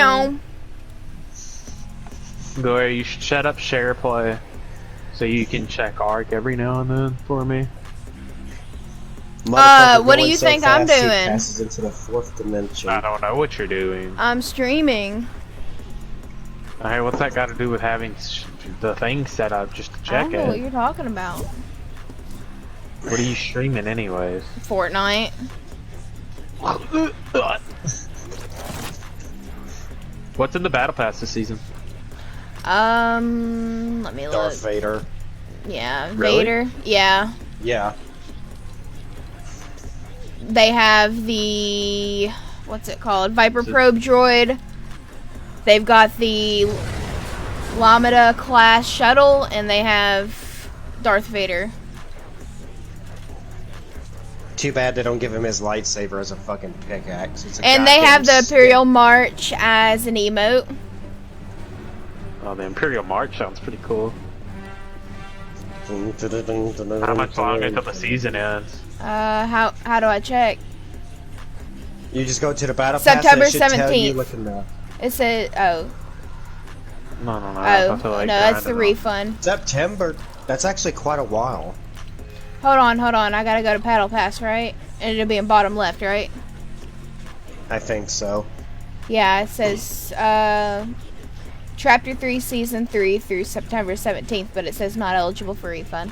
Meow. Gloria, you should shut up share play so you can check ARC every now and then for me. What do you think I'm doing? He passes into the 4th dimension. I don't know what you're doing. I'm streaming. Hey, what's that got to do with having the thing set up just to I check don't know it? what you're talking about. What are you streaming anyways? Fortnite. What's in the battle pass this season? Let me look. Darth Vader. Yeah, Really? Vader. Yeah. Yeah. They have the, what's it called? Viper probe droid. They've got the Lambda class shuttle, and they have Darth Vader. Too bad they don't give him his lightsaber as a fucking pickaxe. It's a And they have the goddamn Imperial March as an emote. Oh, the Imperial March sounds pretty cool. stick. How much longer until the season ends? How do I check? You just go to the battle September pass. September 17th. 17th. Look in the It said, oh. No. Oh, I feel like no, that's the grinding refund. September. That's actually quite a while. Hold on. I gotta go to Paddle Pass, right? And it'll be in bottom left, right? I think so. Yeah, it says, Chapter 3, Season 3 through September 17th, but it says not eligible for refund.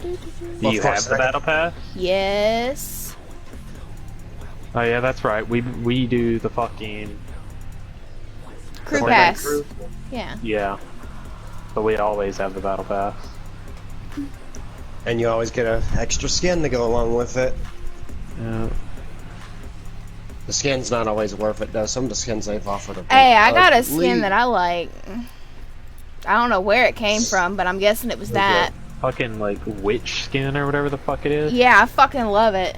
Do Well, you of course, have the battle pass? Yes. Oh yeah, that's right. We do the fucking Crew Fortnite Pass. crew? Yeah. Yeah, but we always have the battle pass. And you always get an extra skin to go along with it. Yeah. The skin's not always worth it, though. Some of the skins they've offered are Hey, I got a ugly. skin that I like. I don't know where it came from, but I'm guessing it was that. Fucking like witch skin or whatever the fuck it is. Yeah, I fucking love it.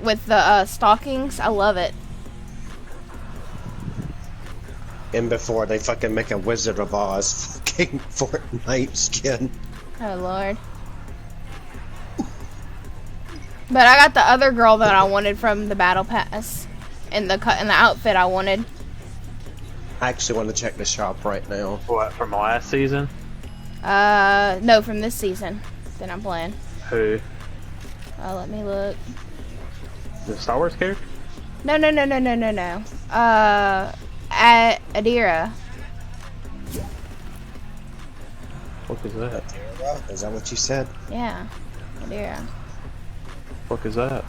With the stockings, I love it. And before they fucking make a Wizard of Oz fucking Fortnite skin. Oh lord. But I got the other girl that I wanted from the battle pass, and the outfit I wanted. I actually want to check the shop right now. What, from last season? No, from this season that I'm playing. Who? Let me look. The Star Wars character? No. Adira. What is that? Is that what you said? Yeah, Adira. What is that?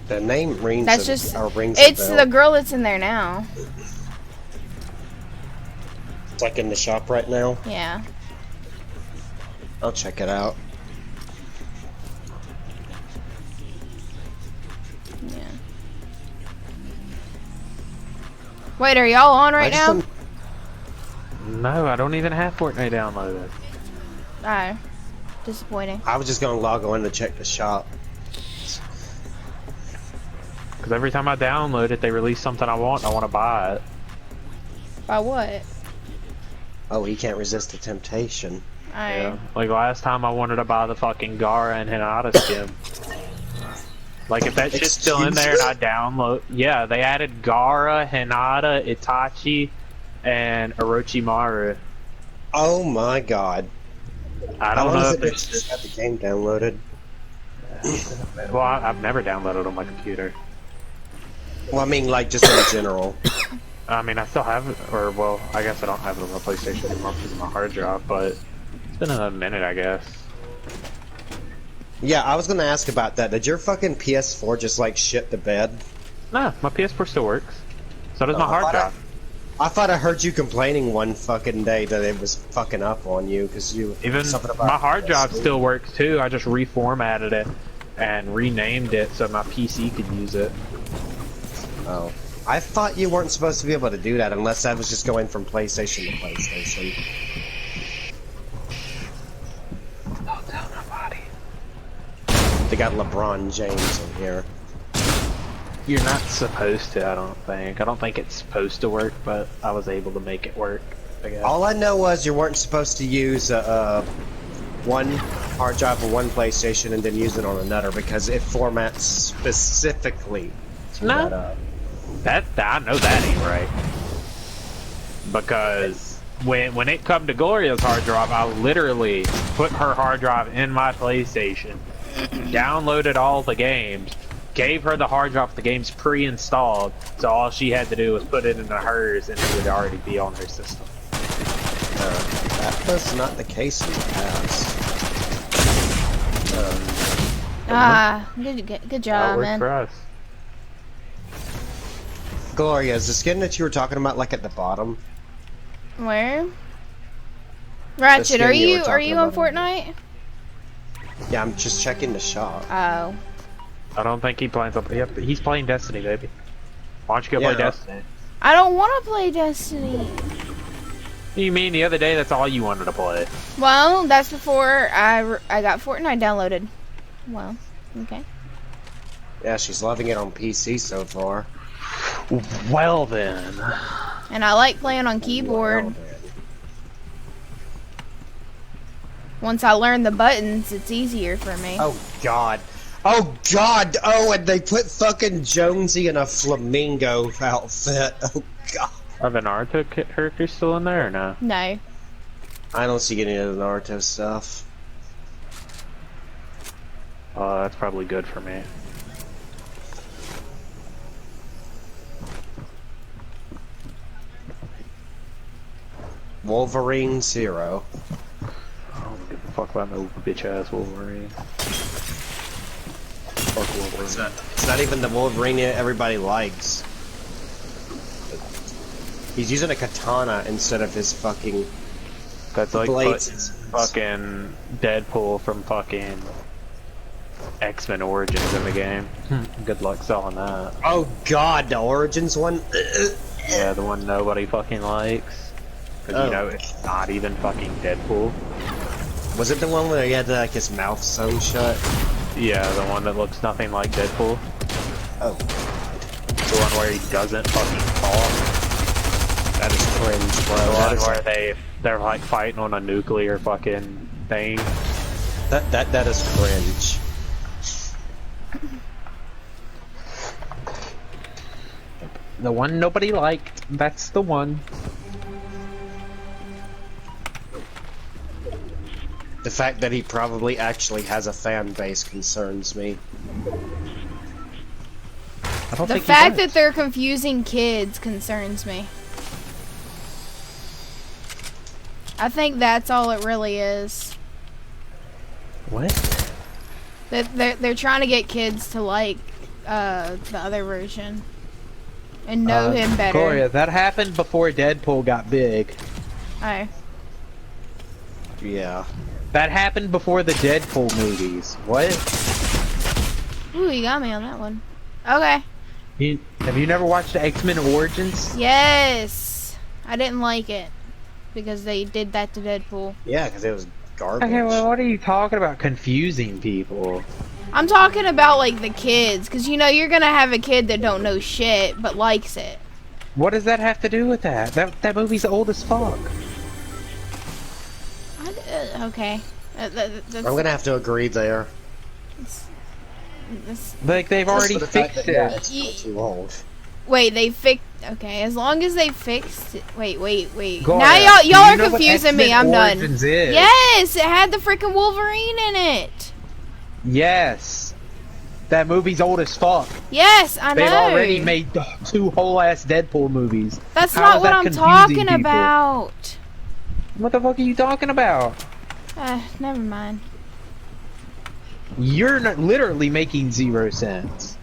The name rings. That's just. rings It's a bell. the girl that's in there now. It's like in the shop right now. Yeah. I'll check it out. Yeah. Wait, are y'all on right I just now? don't- No, I don't even have Fortnite downloaded. Oh, disappointing. I was just gonna log on to check the shop. Because every time I download it, they release something I want, and I want to buy it. By what? Oh, he can't resist the temptation. Yeah. Like last time I wanted to buy the fucking Gara and Hinata skin. Like if that shit's still in there and I download... Yeah, they added Gara, Hinata, Itachi, and Orochimaru. Oh my god. I don't know if they it's just have the game downloaded. Well, I've never downloaded on my computer. Well, I mean, like, just in general. I mean, I still have it, or well, I guess I don't have it on my PlayStation anymore because of my hard drive, but it's been a minute, I guess. Yeah, I was gonna ask about that. Did your fucking PS4 just, like, shit the bed? No, my PS4 still works. So does my hard drive. I thought I heard you complaining one fucking day that it was fucking up on you because you Even something about my hard drive PS3. still works too. I just reformatted it and renamed it so my PC could use it. Oh. I thought you weren't supposed to be able to do that unless that was just going from PlayStation to PlayStation. Don't tell nobody. They got LeBron James in here. You're not supposed to, I don't think. I don't think it's supposed to work, but I was able to make it work, I guess. All I know was you weren't supposed to use one hard drive for one PlayStation and then use it on another because it formats specifically to No. that up. I know that ain't right. Because when it come to Gloria's hard drive, I literally put her hard drive in my PlayStation, downloaded all the games, gave her the hard drive with the games pre-installed, so all she had to do was put it into hers and it would already be on her system. That was not the case in the past. Good That job, worked man. for us. Gloria, is the skin that you were talking about like at the bottom? Where? Ratchet, skin are you were you talking on about. Fortnite? Yeah, I'm just checking the shop. Oh. I don't think he plans on. Yep, he's playing Destiny, baby. Why don't you go play Yeah. Destiny? I don't want to play Destiny. You mean the other day that's all you wanted to play? Well, that's before I got Fortnite downloaded. Well, okay. Yeah, she's loving it on PC so far. Well then. And I like playing on keyboard. Wow, man. Once I learn the buttons, it's easier for me. Oh god. Oh god! Oh, and they put fucking Jonesy in a flamingo outfit. Oh god. Are the Naruto characters still in there or no? No. I don't see any of the Naruto stuff. That's probably good for me. Wolverine 0. I don't give a fuck about no bitch ass Wolverine. Fuck Wolverine. It's not even the Wolverine that everybody likes. He's using a katana instead of his fucking That's like blades. fucking Deadpool from fucking X-Men Origins in the game. Good luck selling that. Oh god, the Origins one? Yeah, the one nobody fucking likes. Cause Oh. you know, it's not even fucking Deadpool. Was it the one where he had like his mouth sewn shut? Yeah, the one that looks nothing like Deadpool. Oh, The one where he doesn't fucking talk. that is cringe, bro. The That one is, where they're like fighting on a nuclear fucking thing. that is cringe. The one nobody liked, that's the one. The fact that he probably actually has a fan base concerns me. I don't The think fact that they're confusing kids concerns me. I think that's all it really is. What? That they're trying to get kids to like the other version and know him better. Gloria, that happened before Deadpool got big. Oh. Yeah. That happened before the Deadpool movies. What? Ooh, you got me on that one. Okay. Have you never watched the X-Men Origins? Yes. I didn't like it because they did that to Deadpool. Yeah, because it was garbage. Okay, well, what are you talking about? Confusing people. I'm talking about like the kids, because you know you're gonna have a kid that don't know shit but likes it. What does that have to do with that? That movie's old as fuck. Okay. That's, I'm gonna have to agree there. that's, Like, they've already Just for the fact fixed that, yeah, it. it's not too old. wait, they fixed. Okay, as long as they fixed it. Wait. Gloria, Now do y'all you are know what confusing me. X-Men I'm done. Origins is? Yes, it had the freaking Wolverine in it. Yes. That movie's old as fuck. Yes, I know. They've already made 2 whole ass Deadpool movies. That's How not is what that I'm confusing talking people? about. What the fuck are you talking about? Never mind. You're not literally making 0 sense.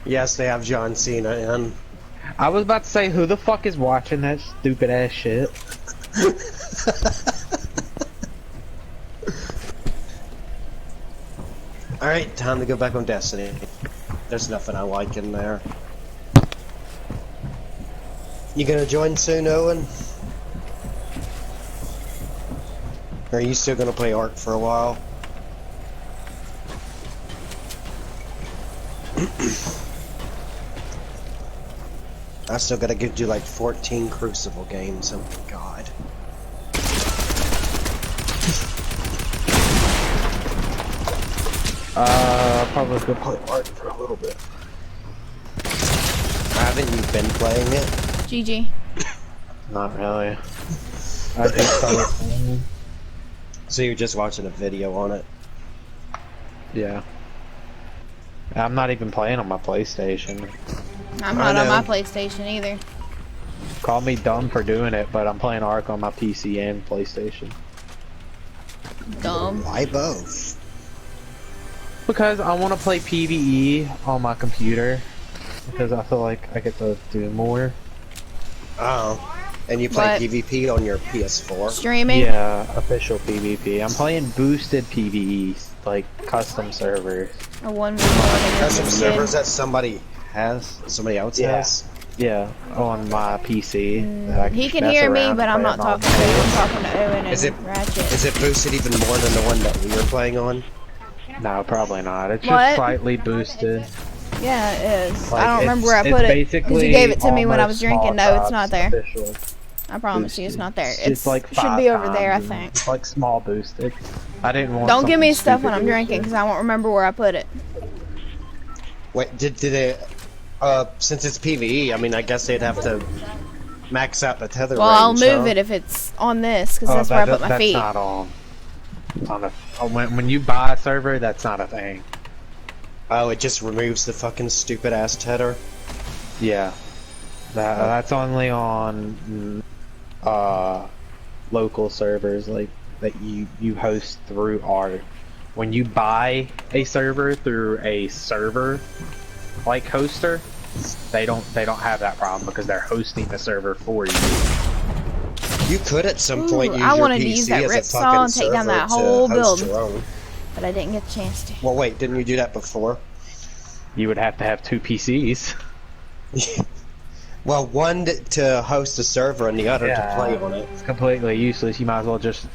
Yes, they have John Cena in. I was about to say, who the fuck is watching that stupid ass shit? Alright, time to go back on Destiny. There's nothing I like in there. You gonna join soon, Owen? Or are you still gonna play Ark for a while? I still gotta do like 14 Crucible games. Oh my god. Probably go play Ark for a little bit. Haven't you been playing it? GG. Not really. I just started playing. So you're just watching a video on it? Yeah. I'm not even playing on my PlayStation. I'm not on my PlayStation either. Call me dumb for doing it, but I'm playing Ark on my PC and PlayStation. Dumb. Why both? Because I want to play PvE on my computer. Because I feel like I get to do more. Oh. And you play What? PvP on your PS4? Streaming? Yeah, official PvP. I'm playing boosted PvE, like custom servers. A 1v1 Custom against servers kid. that somebody else Yeah. has? Yeah, on my PC. that I He can mess hear me, around but and I'm play not on my talking to him. I'm talking to Owen and Is it- Ratchet. Is it boosted even more than the one that we were playing on? No, probably not. It's What? just slightly boosted. Yeah, it is. Like, I don't remember it's- where I put it's it. Because basically you gave it to me when I was almost drinking. small No, it's not tops there. official I promise you it's boosted. not there. It's like should 5 be over there, I times, think. It's like small boosted. I didn't want. Don't give me something stuff when stupid I'm drinking, boosted. because I won't remember where I put it. Wait, did it... since it's PvE, I mean, I guess they'd have to max out the tether Well, I'll range, move huh? it if it's on this, because Oh, that's where I put my that's feet. not on a. When you buy a server, that's not a thing. Oh, it just removes the fucking stupid ass tether? Yeah, that's only on local servers like that you host through Ark. When you buy a server through a server like hoster, they don't have that problem because they're hosting the server for you. You could at some Ooh, point use I your wanted to PC use that as a rip saw fucking and take down server that to whole host building. your own. But I didn't get a chance to. Well, wait, didn't you do that before? You would have to have 2 PCs. Well, one to host a server and the other to play on it. It's completely useless. You might as well just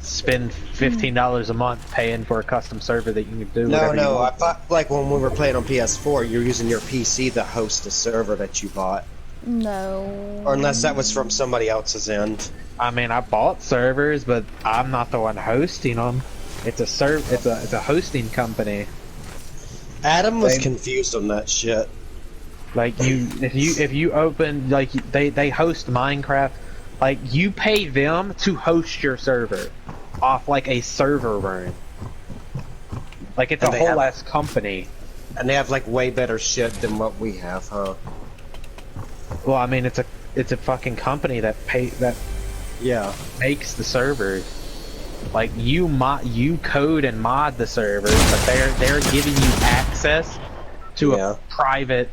spend $15 a month paying for a custom server that you can do No, whatever you no, I want. thought like when we were playing on PS4, you're using your PC to host a server that you bought. No. Or unless that was from somebody else's end. I mean, I bought servers, but I'm not the one hosting them. It's a hosting company. Adam was They- confused on that shit. Like if you open like they host Minecraft, like you pay them to host your server off like a server room. Like it's And a they whole have- ass company. And they have like way better shit than what we have, huh? Well, I mean it's a fucking company that Yeah. makes the servers. Like you code and mod the servers, but they're giving you access to Yeah. a private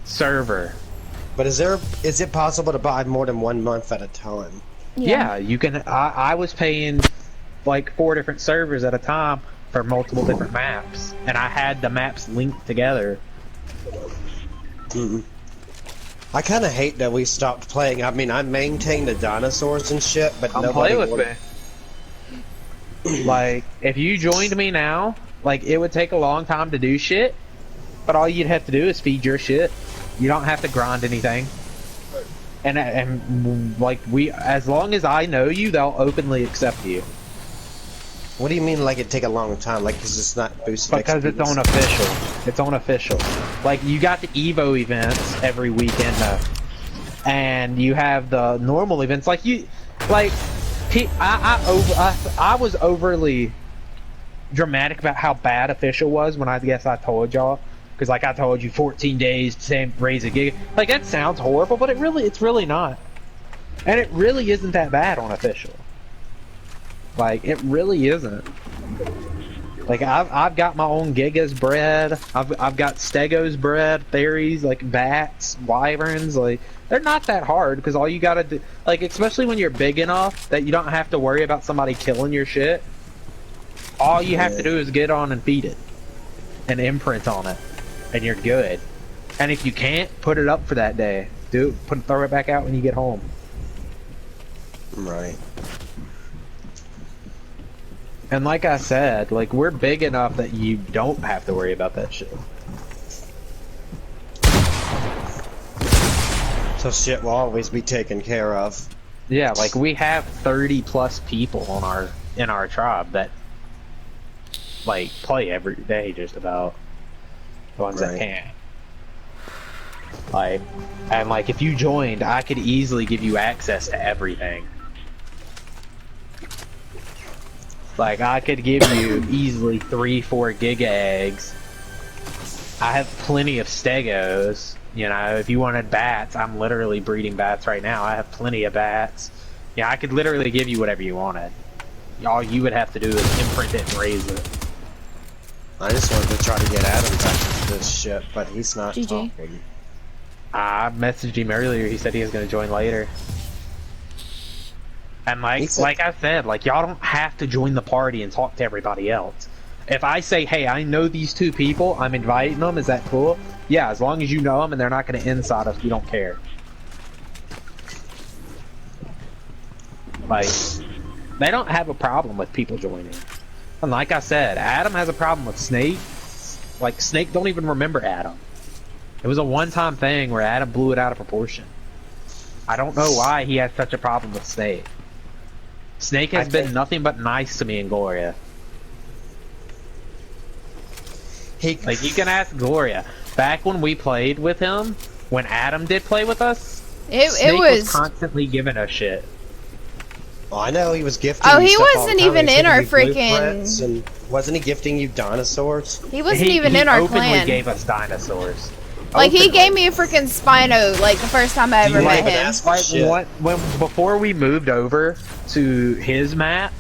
server. But is it possible to buy more than 1 month at a time? Yeah, you can. I was paying like 4 different servers at a time for multiple different maps, and I had the maps linked together. I kind of hate that we stopped playing. I mean, I maintain the dinosaurs and shit, but Come nobody play with wanted- me. Like, if you joined me now, like it would take a long time to do shit, but all you'd have to do is feed your shit. You don't have to grind anything. And like as long as I know you, they'll openly accept you. What do you mean, like it take a long time? Like, because it's not boosted Because it's XP? unofficial. It's unofficial. Like, you got the EVO events every weekend, and you have the normal events. Like, I was overly dramatic about how bad official was when I guess I told y'all. Because, like, I told you 14 days to raise a gig. Like, that sounds horrible, but it's really not. And it really isn't that bad on official. Like, it really isn't. Like, I've got my own Gigas bread. I've got Stegos bread, fairies, like bats, wyverns. Like, they're not that hard because all you gotta do, like, especially when you're big enough that you don't have to worry about somebody killing your shit. All you have to do is get on and feed it, and imprint on it, and you're good. And if you can't, put it up for that day. Throw it back out when you get home. Right. And like I said, like, we're big enough that you don't have to worry about that shit. So shit will always be taken care of. Yeah, like we have 30 plus people on in our tribe that like play every day, just about. The ones that Right. can't. Like, and like if you joined, I could easily give you access to everything. Like I could give you easily 3-4 giga eggs. I have plenty of stegos. You know, if you wanted bats, I'm literally breeding bats right now. I have plenty of bats. Yeah, I could literally give you whatever you wanted. All you would have to do is imprint it and raise it. I just wanted to try to get Adam back to this shit, but he's not GG. talking. I messaged him earlier. He said he was going to join later. And like I said, like y'all don't have to join the party and talk to everybody else. If I say, hey, I know these 2 people, I'm inviting them, is that cool? Yeah, as long as you know them and they're not going to inside us, we don't care. Like, they don't have a problem with people joining. And like I said, Adam has a problem with Snake. Like, Snake don't even remember Adam. It was a one-time thing where Adam blew it out of proportion. I don't know why he has such a problem with Snake. Snake has been nothing but nice to me and Gloria. Like, you can ask Gloria. Back when we played with him, when Adam did play with us, Snake was constantly giving us shit. Oh, I know he was gifting. Oh, you he stuff all the wasn't time. even He in sent our me blueprints, freaking. and wasn't he gifting you dinosaurs? He wasn't even in our openly clan. Gave us dinosaurs. Like he Openly. gave me a freaking Spino like the first time I Do ever you met even him. ask for Like shit? before we moved over to his map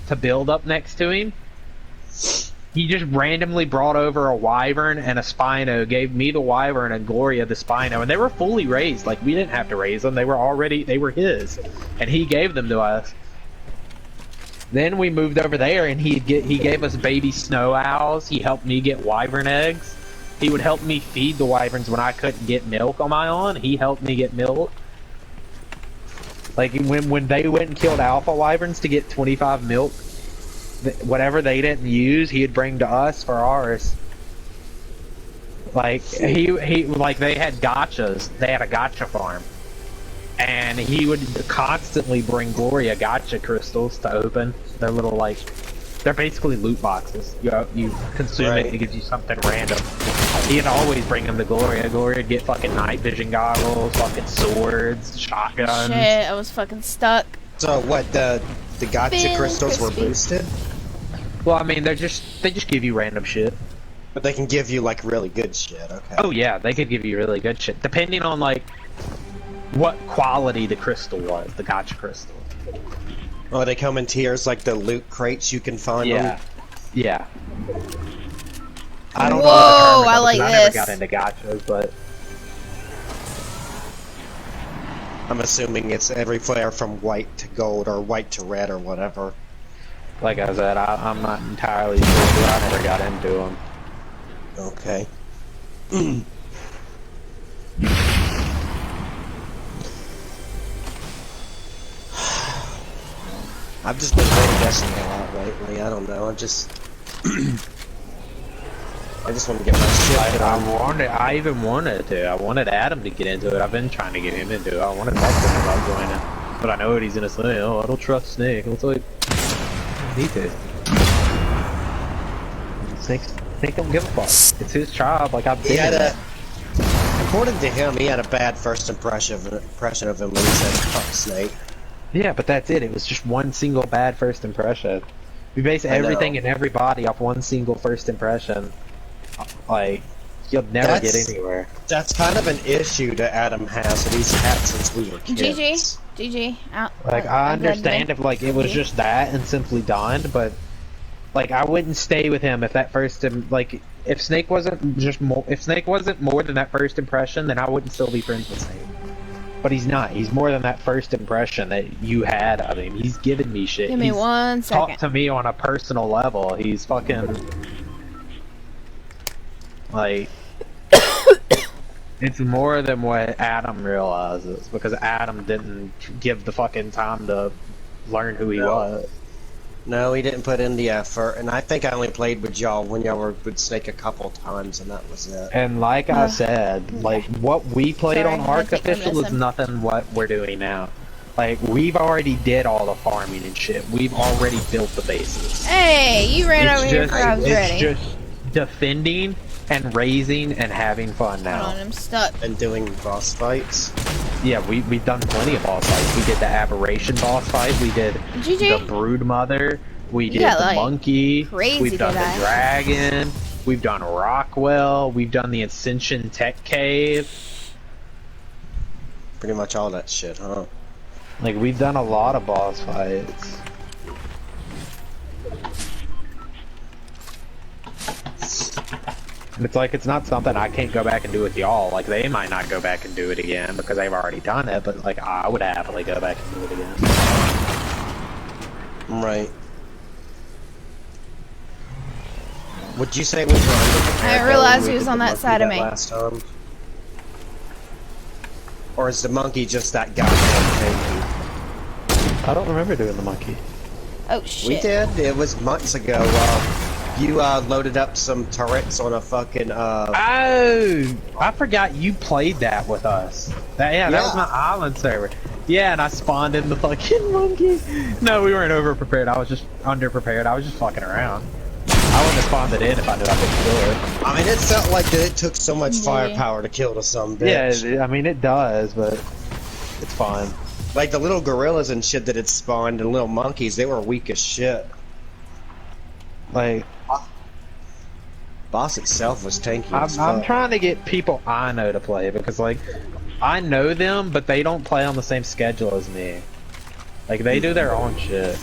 to build up next to him, he just randomly brought over a wyvern and a Spino, gave me the wyvern and Gloria the Spino, and they were fully raised. Like we didn't have to raise them; they were his, and he gave them to us. Then we moved over there, and he gave us baby snow owls. He helped me get wyvern eggs. He would help me feed the wyverns when I couldn't get milk on my own. He helped me get milk. Like when they went and killed alpha wyverns to get 25 milk, whatever they didn't use, he'd bring to us for ours. Like he like they had gotchas. They had a gotcha farm, and he would constantly bring Gloria gotcha crystals to open. They're little like, they're basically loot boxes. You consume it, it gives you something random. He'd always bring them to Gloria. Gloria'd get fucking night vision goggles, fucking swords, shotguns. Shit, I was fucking stuck. So what? The gotcha Thin, crystals were crispy. boosted, Well, I mean, they just give you random shit. but they can give you like really good shit. Okay. Oh yeah, they could give you really good shit, depending on like what quality the crystal was, the gotcha crystal. Oh, they come in tiers like the loot crates you can find Yeah, them. yeah. I don't Whoa, know. I like I never this. got into gotchas, but I'm assuming it's every flare from white to gold or white to red or whatever. like I said, I'm not entirely sure. I never got into them. Okay. I've just been really guessing a lot lately. I don't know. I just want to get my shit done. I even wanted to. I wanted Adam to get into it. I've been trying to get him into it. I wanted to talk to him about joining, but I know what he's gonna say. Oh, I don't trust Snake. It's like, I need to. Snake don't give a fuck. It's his job. Like I've He been. had according to him, he had a bad first impression of him when he said "fuck Snake." Yeah, but that's it. It was just one single bad first impression. We base everything and everybody off one single first impression. Like, you'll never get anywhere. That's kind of an issue that Adam has that he's had since we were kids. GG. Out. Like, I understand if, like, it was just that and simply done, but, like, I wouldn't stay with him if that first, like, if Snake wasn't just more, if Snake wasn't more than that first impression, then I wouldn't still be friends with Snake. But he's not. He's more than that first impression that you had of him. He's given me shit. Give me He's 1 second. talked to me on a personal level. He's fucking... Like... It's more than what Adam realizes, because Adam didn't give the fucking time to learn who he was. No, he didn't put in the effort, and I think I only played with y'all when y'all were with Snake a couple times, and that was it. And like I said, like what we played Sorry, on I Arc think I Official missed is him. nothing what we're doing now. Like we've already did all the farming and shit. We've already built the bases. Hey, you ran over here before I was it's ready. just defending and raising and having fun now. Hold on, I'm stuck. And doing boss fights. Yeah, we've done plenty of boss fights. We did the Aberration boss fight. We did GG. the Brood Mother. We did got, the like, monkey. crazy We've done the today. dragon. We've done Rockwell. We've done the Ascension Tech Cave. Pretty much all that shit, huh? Like we've done a lot of boss fights. It's like it's not something I can't go back and do with y'all. Like they might not go back and do it again because they've already done it, but like I would happily go back and do it again. Right. Would you say we were underprepared? I didn't realize he was on that side of me. Last time? Or is the monkey just that goddamn tanky? I don't remember doing the monkey. Oh shit. We did. It was months ago. You loaded up some turrets on a fucking Oh, I forgot you played that with us. That was Yeah. my island server. Yeah, and I spawned in the fucking monkey. No, we weren't over prepared. I was just under prepared. I was just fucking around. I wouldn't have spawned it in if I knew I couldn't kill it. I mean, it felt like it took so much Yeah. firepower to kill the some bitch. Yeah, I mean it does, but it's fine. Like the little gorillas and shit that had spawned and little monkeys, they were weak as shit. Like Boss itself was tanky as I'm fuck. trying to get people I know to play because like I know them, but they don't play on the same schedule as me. Like they do their own shit.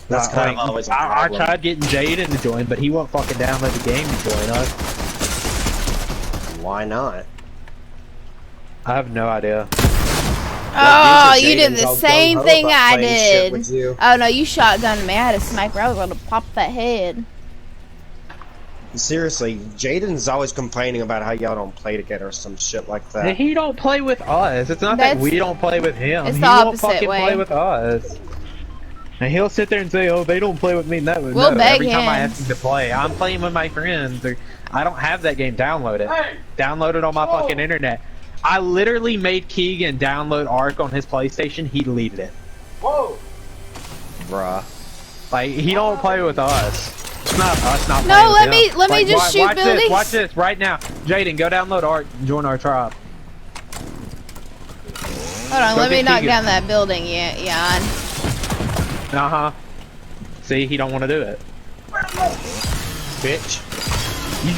That's kind of Like, always a I problem. tried getting Jaden to join, but he won't fucking download the game to join us. Why not? I have no idea. Oh, Usually you did Jaden's the all same gung-ho thing about I playing shit with did. you. Oh no, you shotgunned me. I had a sniper. I was going to pop that head. Seriously, Jaden's always complaining about how y'all don't play together or some shit like that. He don't play with us. It's not that That's- we don't play with him. it's He the won't opposite fucking way. play with us. And he'll sit there and say, "Oh, they don't play with me." No, We'll no. beg Every time I him. ask him to play, I'm playing with my friends. Or, I don't have that game downloaded. Download it on my fucking internet. I literally made Keegan download Ark on his PlayStation. He deleted it. Bruh. Like he don't play with us. It's not us not No, playing with let him. me- let me just shoot watch buildings. This, watch this right now. Jaden, go download Ark and join our tribe. Hold on, Go let me get knock Keegan. down that building. Yeah. Uh-huh. See, he don't want to do it. Bitch.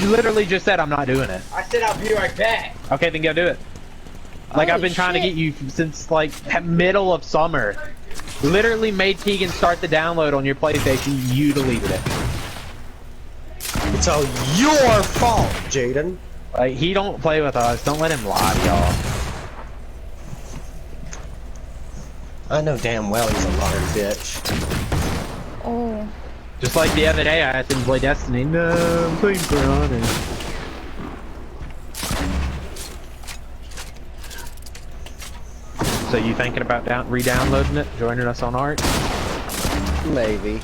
You literally just said I'm not doing it. I said I'll be right back. Okay, then go do it. Like I've Holy been trying to shit. get you since like middle of summer. Literally made Keegan start the download on your PlayStation. You deleted it. It's all your fault, Jaden. Like he don't play with us. Don't let him lie to y'all. I know damn well he's a lying bitch. Oh. Just like the other day, I asked him to play Destiny. No, I'm playing for Honor. So you thinking about re-downloading it, joining us on Ark? Maybe.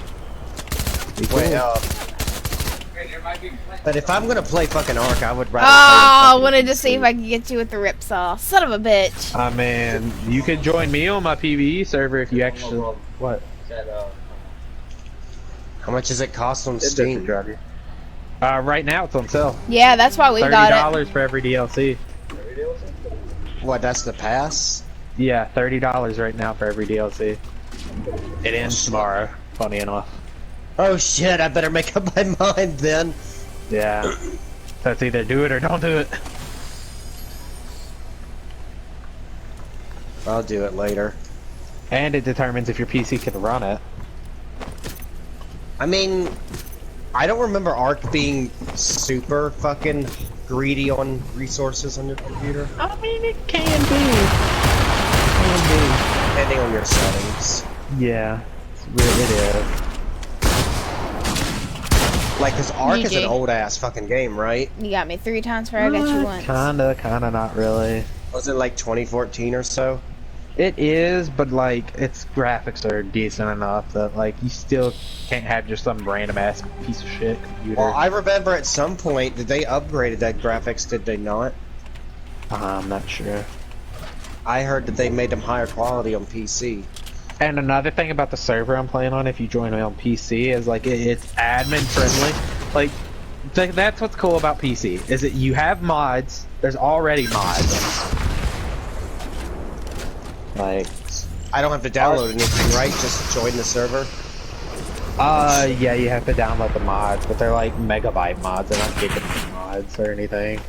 Be cool. Well, but if I'm gonna play fucking Ark, I would rather. Oh, I play wanted to fucking see if I could get you with the ripsaw. Son of a bitch. I mean, you could join me on my PvE server if you actually. What? How much does it cost on Steam? Right now it's on sale. Yeah, that's why we got it. $30 for every DLC. What? That's the pass? Yeah, $30 right now for every DLC. It ends tomorrow. Funny enough. Oh shit! I better make up my mind then. Yeah. So it's either do it or don't do it. I'll do it later. And it determines if your PC can run it. I mean, I don't remember Ark being super fucking greedy on resources on your computer, I mean, it can be. Can depending on your settings. be. Yeah. It is. Like, cause Ark is an GG. old ass fucking game, right? You got me 3 times where I got you once. Kinda not really. Was it like 2014 or so? It is, but like its graphics are decent enough that like you still can't have just some random ass piece of shit computer. Well, I remember at some point that they upgraded that graphics, did they not? I'm not sure. I heard that they made them higher quality on PC. And another thing about the server I'm playing on, if you join me on PC, is like it's admin friendly. Like that's what's cool about PC is that you have mods. There's already mods. Like, I don't have to download anything, right? Just join the server. Yeah, you have to download the mods, but they're like megabyte mods. They're not gigabyte mods or anything.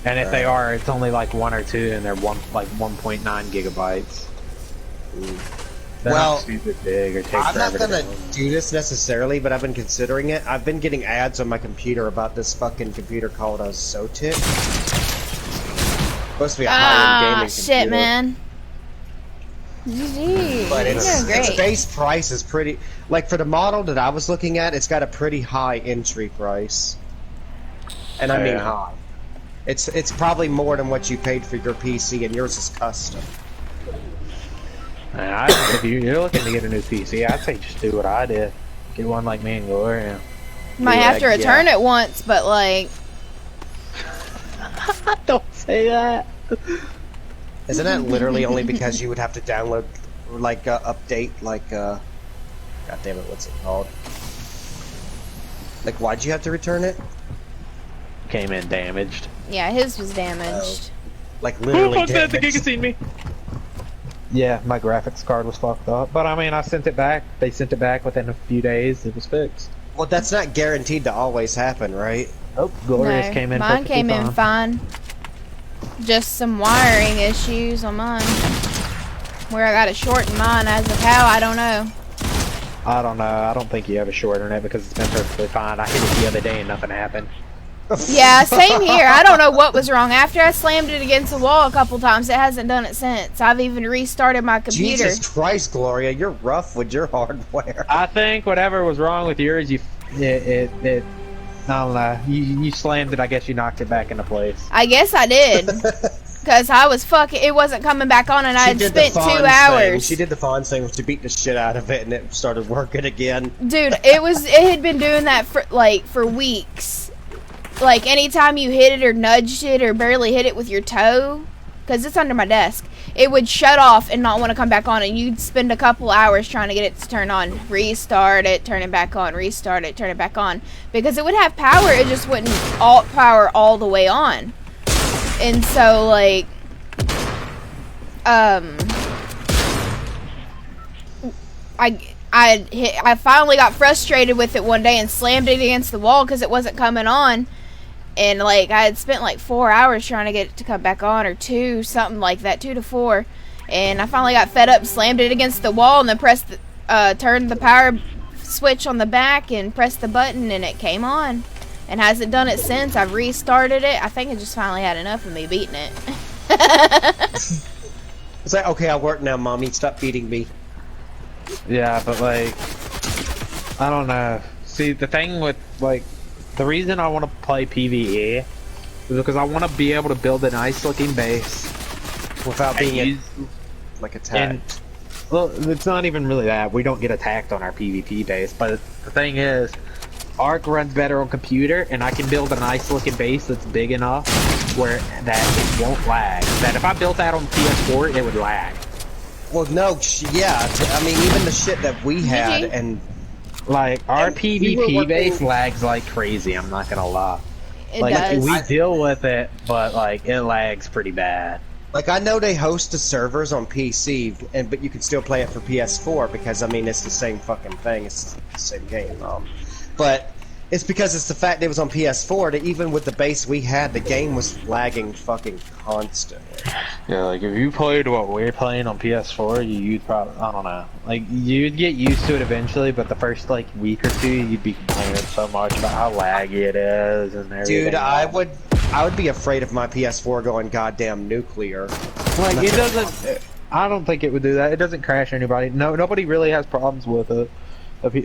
And if they are, it's only like 1 or 2, and they're 1.9 gigabytes. They're Well, not stupid big or take I'm not forever to gonna download. do this necessarily, but I've been considering it. I've been getting ads on my computer about this fucking computer called a Zotic. Supposed to be a high-end gaming computer. Shit, man. GG. But You're doing its great. base price is pretty. Like for the model that I was looking at, it's got a pretty high entry price, and I mean Yeah. high. It's probably more than what you paid for your PC, and yours is custom. If you're looking to get a new PC, I'd say just do what I did. Get one like me and Gloria. Might Yeah, have to return yeah. it once, but like, Don't say that. Isn't that literally only because you would have to download, like, update, like, God damn it, what's it called? Like, why'd you have to return it? Came in damaged. yeah, his was damaged. Like, literally Giga seen me. Yeah, my graphics card was fucked up, but I mean, I sent it back. They sent it back within a few days. It was fixed. Well, that's not guaranteed to always happen, right? Oh, Glorious No, came in. mine perfectly came in fine. Just some wiring issues on mine. Where I got a short in mine, as of how, I don't know. I don't know. I don't think you have a short internet because it's been perfectly fine. I hit it the other day and nothing happened. Yeah, same here. I don't know what was wrong. After I slammed it against the wall a couple times, it hasn't done it since. I've even restarted my computer. Jesus Christ, Gloria, you're rough with your hardware. I think whatever was wrong with yours, it I don't know. You slammed it. I guess you knocked it back into place. I guess I did. Because I was fucking, it wasn't coming back on and I had spent 2 hours. She did the Fonz thing, she beat the shit out of it and it started working again. Dude, it had been doing that for weeks. Like, anytime you hit it or nudged it or barely hit it with your toe, because it's under my desk, it would shut off and not want to come back on, and you'd spend a couple hours trying to get it to turn on. Restart it, turn it back on, restart it, turn it back on. Because it would have power, it just wouldn't power all the way on. And so, like, I finally got frustrated with it one day and slammed it against the wall because it wasn't coming on. And, like, I had spent, like, 4 hours trying to get it to come back on, or 2, something like that, 2 to 4. And I finally got fed up, slammed it against the wall, and then turned the power switch on the back and pressed the button, and it came on. And hasn't done it since. I've restarted it. I think it just finally had enough of me beating it. It's like, okay, I'll work now, Mommy. Stop beating me. Yeah, but like, I don't know. See, the thing with like, the reason I want to play PvE is because I want to be able to build a nice looking base Without being like and attacked. well, it's not even really that. We don't get attacked on our PvP base, but the thing is, Arc runs better on computer, and I can build a nice looking base that's big enough where that it won't lag. That if I built that on PS4, it would lag. Well, no, yeah. I mean, even the shit that we had, GG. and Like, our And we were PvP working- base lags like crazy, I'm not gonna lie. It Like, does. we deal with it, but like, it lags pretty bad. like I know they host the servers on PC, but you can still play it for PS4 because I mean it's the same fucking thing. It's the same game. But it's because it's the fact that it was on PS4 that even with the base we had, the game was lagging fucking constantly. Yeah, like, if you played what we're playing on PS4, you'd probably, I don't know. Like, you'd get used to it eventually, but the first, like, week or two, you'd be complaining so much about how laggy it is and everything. Dude, I would be afraid of my PS4 going goddamn nuclear. Like, it doesn't, I don't think it would do that. It doesn't crash anybody. No, nobody really has problems with it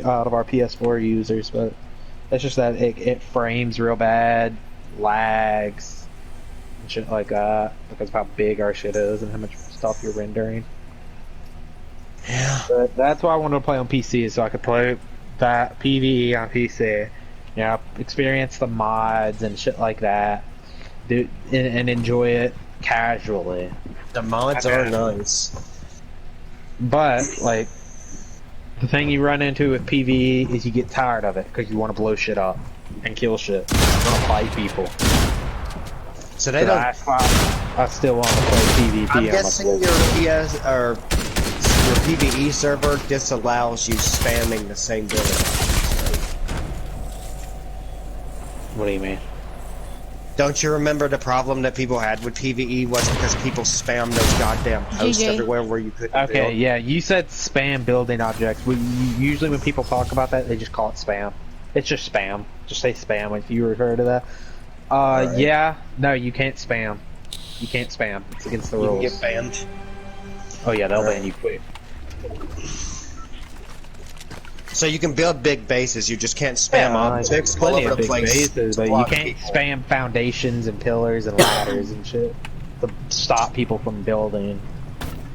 out of our PS4 users, but it's just that it frames real bad, lags, and shit like that because of how big our shit is and how much stuff you're rendering. Yeah. But that's why I wanted to play on PC, so I could play that PvE on PC. You know, experience the mods and shit like that, and enjoy it casually. The mods are nice. But like, the thing you run into with PvE is you get tired of it because you want to blow shit up and kill shit. You want to fight people. So they don't. I still want to play PvP. I'm guessing your PS or your PvE server disallows you spamming the same building. What do you mean? Don't you remember the problem that people had with PvE was because people spammed those goddamn posts GG. everywhere where you couldn't Okay, build? yeah, you said spam building objects. Usually when people talk about that, they just call it spam. It's just spam. Just say spam if you refer to that. Right. Yeah, no, you can't spam. You can't spam. It's against the You rules. can get banned. Oh yeah, they'll Right. ban you quick. So you can build big bases, you just can't spam objects all plenty over of the big place. bases, to but you block can't people. spam foundations and pillars and ladders and shit to stop people from building.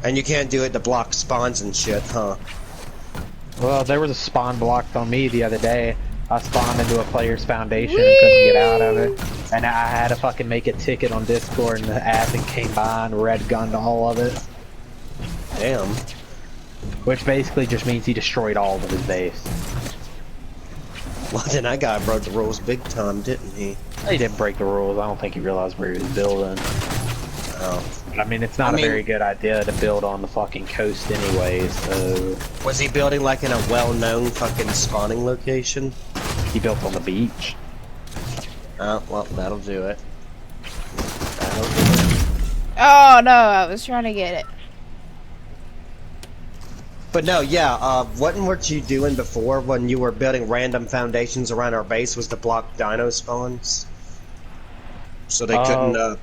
And you can't do it to block spawns and shit, huh? Well, there was a spawn blocked on me the other day. I spawned into a player's foundation and couldn't get out of it. And I had to fucking make a ticket on Discord and the admin came by and red gunned all of it. Damn. Which basically just means he destroyed all of his base. Well, then that guy broke the rules big time, didn't he? He didn't break the rules. I don't think he realized where he was building. Oh. I mean, it's not a very good idea to build on the fucking coast anyway, so... Was he building like in a well-known fucking spawning location? He built on the beach. Oh, well, that'll do it. That'll do it. Oh no, I was trying to get it. But no, yeah, what you doing before when you were building random foundations around our base was to block dino spawns? So they couldn't,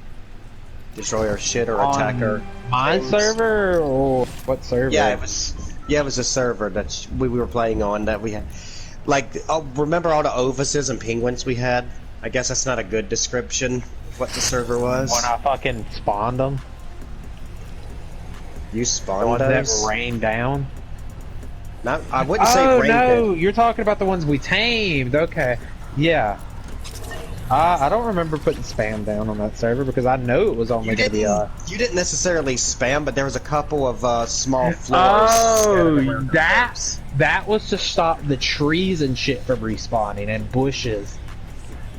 destroy our shit or attack our... My things? server or what server? Yeah, it was a server that we were playing on that we had. Like, remember all the ovises and penguins we had? I guess that's not a good description of what the server was. When I fucking spawned them. You The spawned ones those? that rained down. Not, I wouldn't say Oh rain no, pit. you're talking about the ones we tamed. Okay, yeah. I don't remember putting spam down on that server because I know it was only You gonna be you didn't necessarily spam, but there was a couple of small floors. Oh, scattered around the base. that was to stop the trees and shit from respawning and bushes.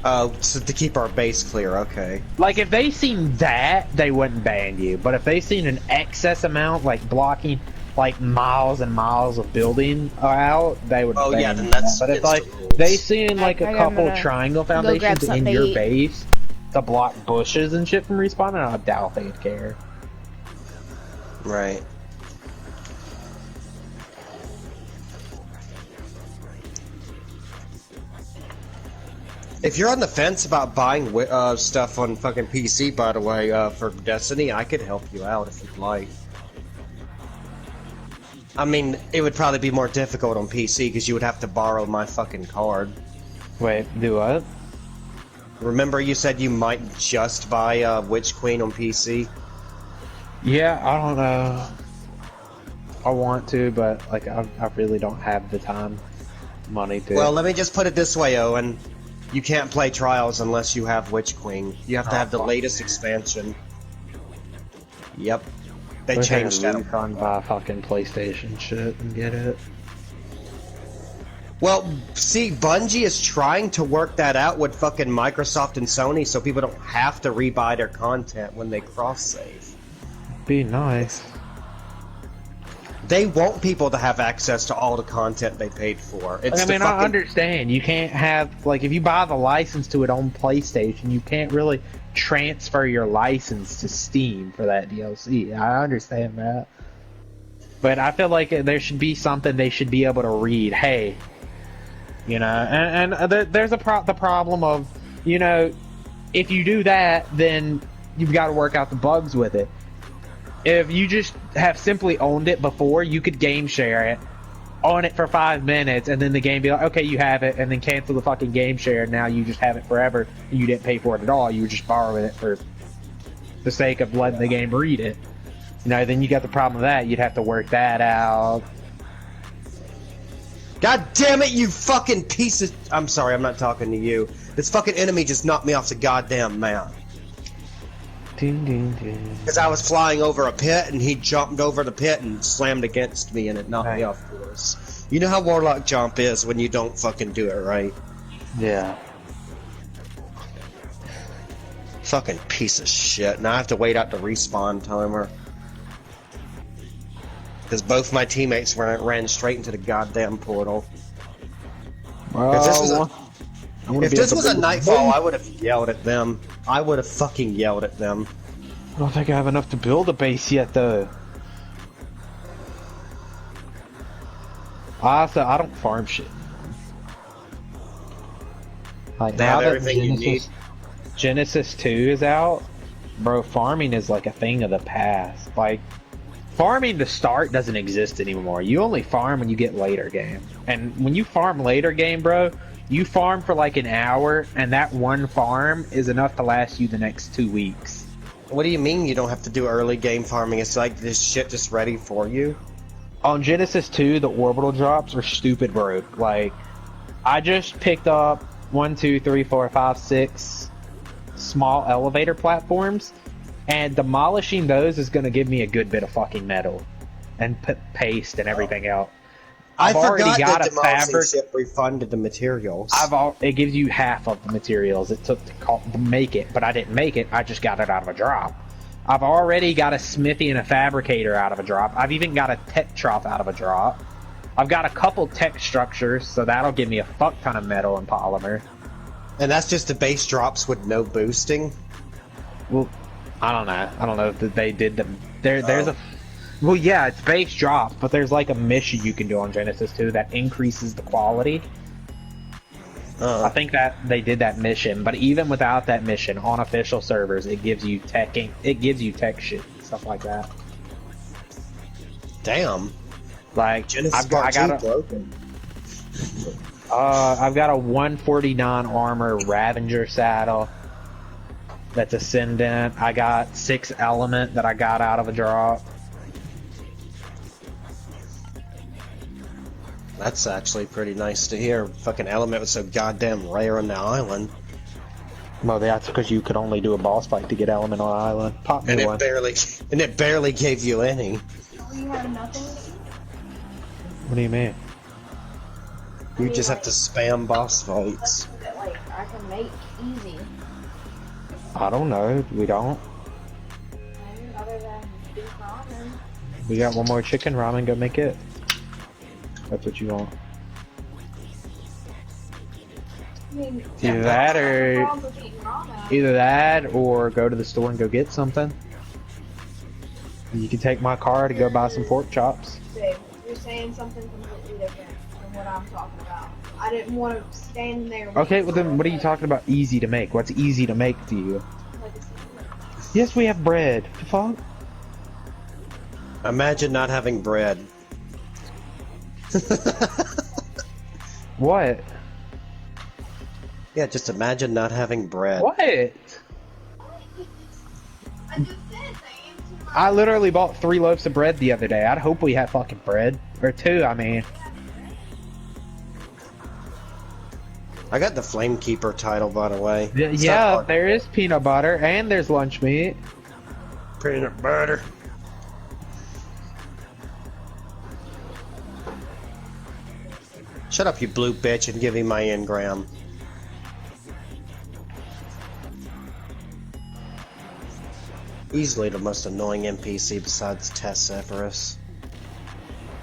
Oh, so to keep our base clear, okay. Like if they seen that, they wouldn't ban you. But if they seen an excess amount, like blocking like miles and miles of building out, they would. Oh ban yeah, then you. that's But if against like the rules. they seen like a I'm couple gonna triangle grab foundations in something your to eat. base to block bushes and shit from respawning, I doubt they'd care. Right. If you're on the fence about buying stuff on fucking PC, by the way, for Destiny, I could help you out if you'd like. I mean, it would probably be more difficult on PC because you would have to borrow my fucking card. Wait, do what? Remember you said you might just buy Witch Queen on PC? Yeah, I don't know. I want to, but like I really don't have the time, money to. Well, let me just put it this way, Owen. You can't play Trials unless you have Witch Queen. You have to have the latest expansion. Yep. They changed that. On buy fucking PlayStation shit and get it. Well, see, Bungie is trying to work that out with fucking Microsoft and Sony so people don't have to rebuy their content when they cross-save. Be nice. They want people to have access to all the content they paid for. It's I mean, the fucking... I understand. You can't have, like, if you buy the license to it on PlayStation, you can't really transfer your license to Steam for that DLC. I understand that. But I feel like there should be something they should be able to read. Hey, you know, and there's the problem of, you know, if you do that, then you've got to work out the bugs with it. If you just have simply owned it before, you could game share it, own it for 5 minutes, and then the game be like, okay, you have it, and then cancel the fucking game share, and now you just have it forever, and you didn't pay for it at all, you were just borrowing it for the sake of letting the game read it. You know, then you got the problem with that. You'd have to work that out. God damn it, you fucking piece of... I'm sorry, I'm not talking to you. This fucking enemy just knocked me off the goddamn map. Because I was flying over a pit, and he jumped over the pit and slammed against me, and it knocked me off course. You know how Warlock jump is when you don't fucking do it right. Yeah. Fucking piece of shit. Now I have to wait out the respawn timer. Because both my teammates ran straight into the goddamn portal. Well, if this was a Nightfall, I would have yelled at them. I would have fucking yelled at them. I don't think I have enough to build a base yet, though. Honestly, I don't farm shit. Like, now that everything you need. Genesis 2 is out, bro, farming is like a thing of the past. Like, farming to start doesn't exist anymore. You only farm when you get later game. And when you farm later game, bro, you farm for like an hour, and that one farm is enough to last you the next 2 weeks. What do you mean you don't have to do early game farming? It's like this shit just ready for you? On Genesis 2, the orbital drops are stupid broke. Like, I just picked up 1, 2, 3, 4, 5, 6 small elevator platforms, and demolishing those is going to give me a good bit of fucking metal and paste and everything else. I already forgot got that a fabric. ship refunded the materials. It gives you half of the materials it took to make it, but I didn't make it. I just got it out of a drop. I've already got a smithy and a fabricator out of a drop. I've even got a tech trough out of a drop. I've got a couple tech structures, so that'll give me a fuck ton of metal and polymer. And that's just the base drops with no boosting? Well, I don't know. I don't know if they did them. There's a... Well, yeah, it's base drop, but there's like a mission you can do on Genesis 2 that increases the quality. I think that they did that mission, but even without that mission, on official servers, it gives you tech shit, stuff like that. Damn. Like, Genesis I've got a 149 armor Ravager saddle that's Ascendant. I got 6 element that I got out of a drop. That's actually pretty nice to hear. Fucking element was so goddamn rare on the island. Well, that's because you could only do a boss fight to get element on island. Pop me one. And it barely gave you any. You have nothing? What do you mean? You just have to spam boss fights. That, like, I can make easy. I don't know. We don't. Other than beef ramen. We got one more chicken ramen. Go make it. That's what you want. I mean, Either that or go to the store and go get something. You can take my car to go buy some pork chops. Babe, you're saying something completely different from what I'm talking about. I didn't want to stand there. Okay, well then what are you talking about easy to make? What's easy to make to you? Yes, we have bread. The fuck? Imagine not having bread. What? Yeah, just imagine not having bread. What? I literally bought 3 loaves of bread the other day. I'd hope we had fucking bread. Or 2, I mean. I got the Flamekeeper title, by the way. Yeah, there is peanut butter and there's lunch meat. Peanut butter. Shut up, you blue bitch, and give me my engram. Easily the most annoying NPC besides Tessephorus.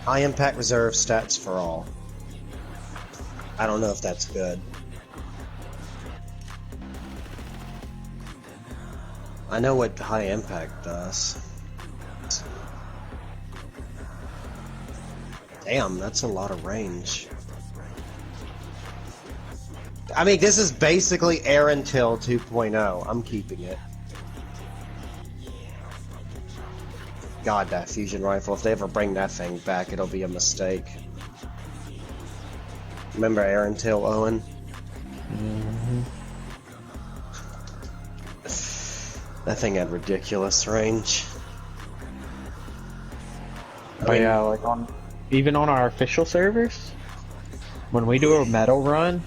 High impact reserve stats for all. I don't know if that's good. I know what high impact does. Damn, that's a lot of range. I mean, this is basically Erentil 2.0. I'm keeping it. God, that fusion rifle. If they ever bring that thing back, it'll be a mistake. Remember Erentil, Owen? Mm-hmm. That thing had ridiculous range. But yeah, like even on our official servers, when we do a metal run,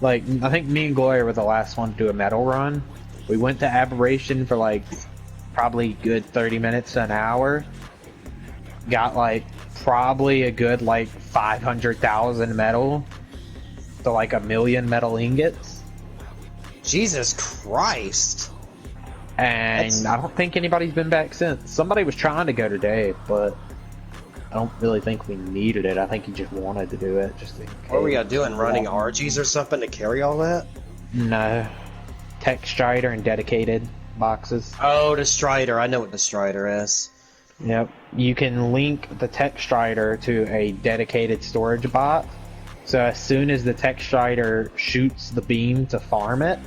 like I think me and Gloria were the last one to do a metal run. We went to Aberration for like probably good 30 minutes to an hour. Got like probably a good like 500,000 metal to like 1,000,000 metal ingots. Jesus Christ! And I don't think anybody's been back since. Somebody was trying to go today, but I don't really think we needed it. I think he just wanted to do it. Just in case. What were y'all doing? Running RGs or something to carry all that? No. Tech Strider and dedicated boxes. Oh, the Strider. I know what the Strider is. Yep. You can link the Tech Strider to a dedicated storage bot. So as soon as the Tech Strider shoots the beam to farm it,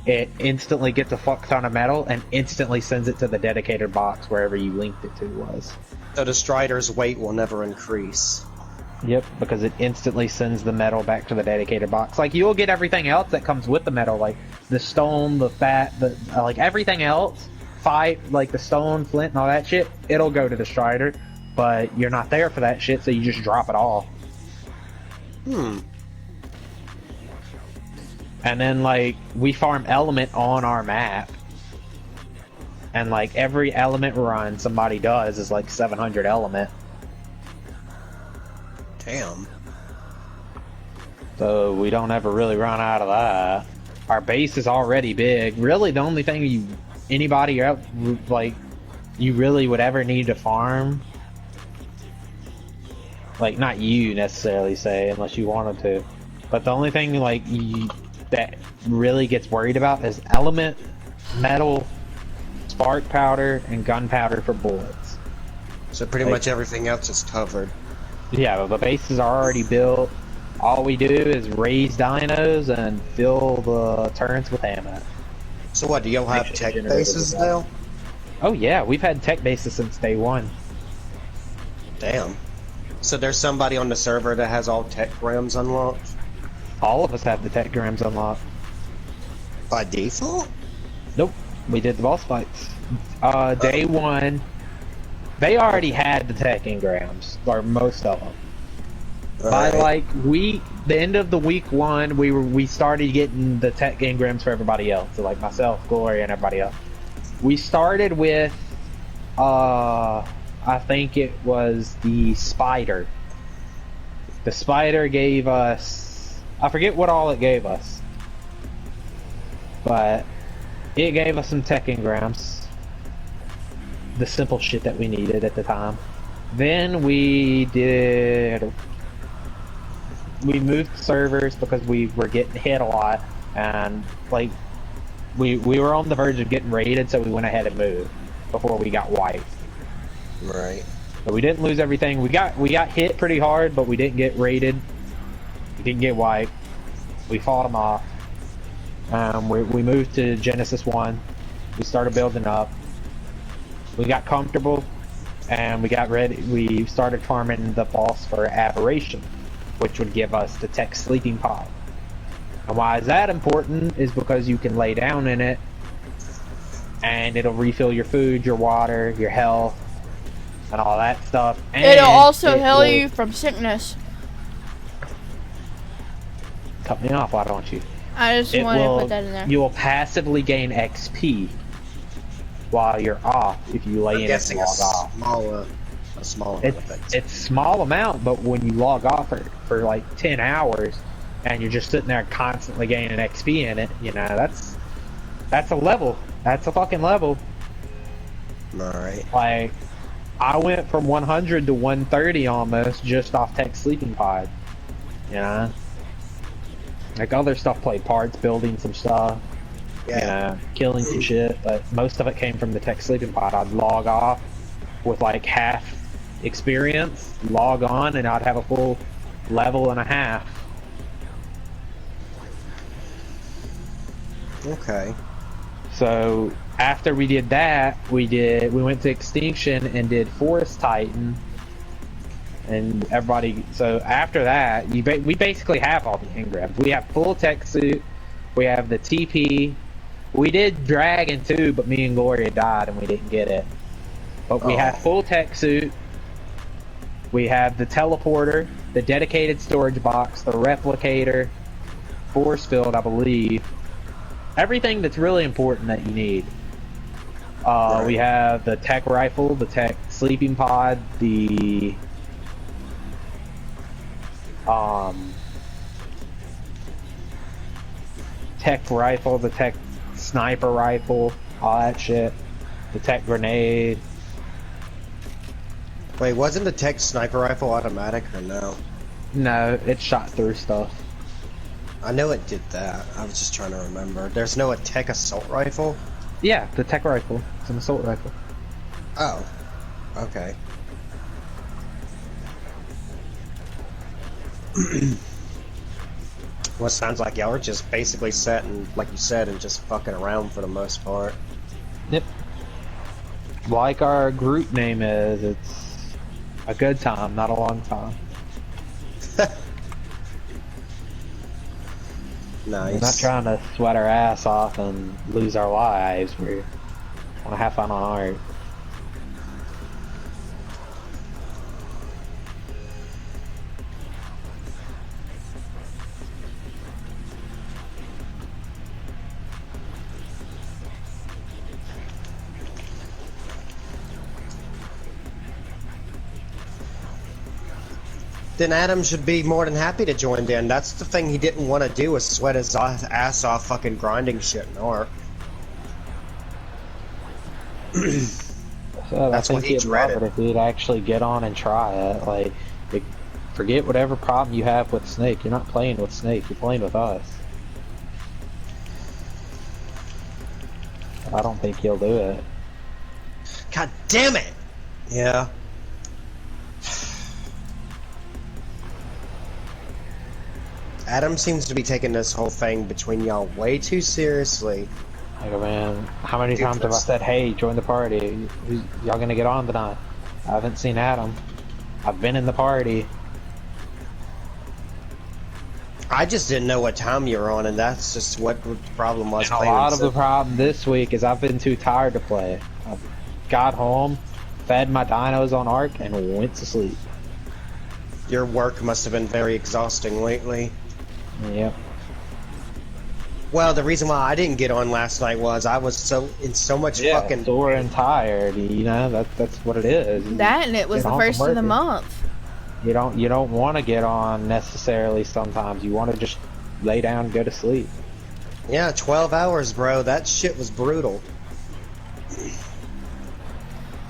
it instantly gets a fuck ton of metal and instantly sends it to the dedicated box wherever you linked it to was. So the Strider's weight will never increase. Yep, because it instantly sends the metal back to the dedicated box. Like, you'll get everything else that comes with the metal, like the stone, the fat, the like everything else, like the stone, flint, and all that shit, it'll go to the Strider, but you're not there for that shit, so you just drop it all. And then, like, we farm element on our map. And, like, every element run somebody does is, like, 700 element. Damn. So, we don't ever really run out of that. Our base is already big. Really, the only thing anybody out, like, you really would ever need to farm, like, not you necessarily, say, unless you wanted to, but the only thing, like, that really gets worried about is element, metal, spark powder, and gunpowder for bullets. So pretty much everything else is covered. Yeah, the bases are already built. All we do is raise dinos and fill the turrets with ammo. So what, do y'all have tech bases now? Oh yeah, we've had tech bases since day one. Damn. So there's somebody on the server that has all tech grams unlocked? All of us have the tech grams unlocked. By default? Nope, we did the boss fights. Day one, they already had the tech engrams, or most of them. By like the end of the week one, we started getting the tech engrams for everybody else. So like myself, Gloria, and everybody else. We started with, I think it was the Spider. The Spider gave us, I forget what all it gave us, but it gave us some tech engrams. The simple shit that we needed at the time. Then we moved servers because we were getting hit a lot, and like we were on the verge of getting raided, so we went ahead and moved before we got wiped. Right. But we didn't lose everything. We got hit pretty hard, but we didn't get raided. We didn't get wiped. We fought them off. We moved to Genesis 1. We started building up. We got comfortable, and we got ready. We started farming the boss for Aberration, which would give us the tech sleeping pod. And why is that important is because you can lay down in it, and it'll refill your food, your water, your health, and all that stuff. And it'll also heal you from sickness. Cut me off, why don't you? I just wanted to put that in there. You will passively gain XP while you're off if you lay in it and log off. A small amount. It's small amount, but when you log off for like 10 hours and you're just sitting there constantly gaining XP in it, you know, that's a level. That's a fucking level. Alright. Like, I went from 100 to 130 almost just off tech sleeping pod. You know? Like, other stuff played parts, building some stuff. Yeah. You know, killing some shit, but most of it came from the tech sleeping pod. I'd log off with like half experience, log on, and I'd have a full level and a half. Okay. So after we did that, we went to Extinction and did Forest Titan, and everybody. So after that, we basically have all the engrams. We have full tech suit, we have the TP, We did Dragon too, but me and Gloria died and we didn't get it. But we have full tech suit. We have the teleporter, the dedicated storage box, the replicator, force field, I believe. Everything that's really important that you need. Right. We have the tech rifle, the tech sleeping pod, the tech rifle, the tech sniper rifle, all that shit. The tech grenade. Wait, wasn't the tech sniper rifle automatic or no? No, it shot through stuff. I know it did that. I was just trying to remember. There's no tech assault rifle? Yeah, the tech rifle. It's an assault rifle. Oh. Okay. Well, it sounds like y'all are just basically setting, like you said, and just fucking around for the most part. Yep. Like our group name is, it's a good time, not a long time. Nice. We're not trying to sweat our ass off and lose our lives. We want to have fun on art. Then Adam should be more than happy to join in. That's the thing he didn't want to do, was sweat his ass off fucking grinding shit in ARK. That's what he he'd love dreaded. it if he'd actually get on and try it. Like, forget whatever problem you have with Snake. You're not playing with Snake. You're playing with us. I don't think he'll do it. God damn it! Yeah. Adam seems to be taking this whole thing between y'all way too seriously. Like, man, how many Dude, times have I that's- said, hey, join the party? Y'all gonna get on tonight? I haven't seen Adam. I've been in the party. I just didn't know what time you were on, and that's just what the problem was. And a playing lot with of the Zip. problem this week is I've been too tired to play. I got home, fed my dinos on ARK, and went to sleep. Your work must have been very exhausting lately. Yep. Well, the reason why I didn't get on last night was I was in so much fucking. Sore and tired. You know, that's what it is. That and it was Get the on first from of the work. month. You don't want to get on necessarily. Sometimes you want to just lay down, and go to sleep. Yeah, 12 hours, bro. That shit was brutal.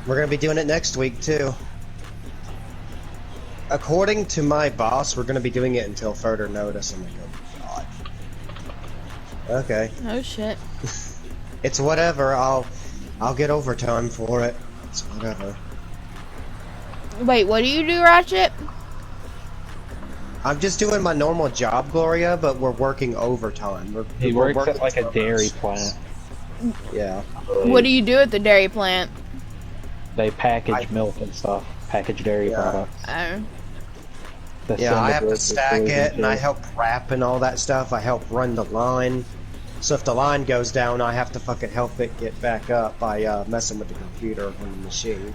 We're gonna be doing it next week too. According to my boss, we're gonna be doing it until further notice. I'm like, oh god. Okay, Oh shit. it's whatever. I'll get overtime for it. It's whatever. Wait, what do you do, Ratchet? I'm just doing my normal job, Gloria, but we're working overtime. He we're works working at like a 12 dairy hours. plant. Yeah. What do you do at the dairy plant? They package milk and stuff. Package dairy Yeah. products. Oh. They Yeah, send I the have to goods stack to it, and I food. help wrap and all that stuff. I help run the line. So if the line goes down, I have to fucking help it get back up by messing with the computer on the machine.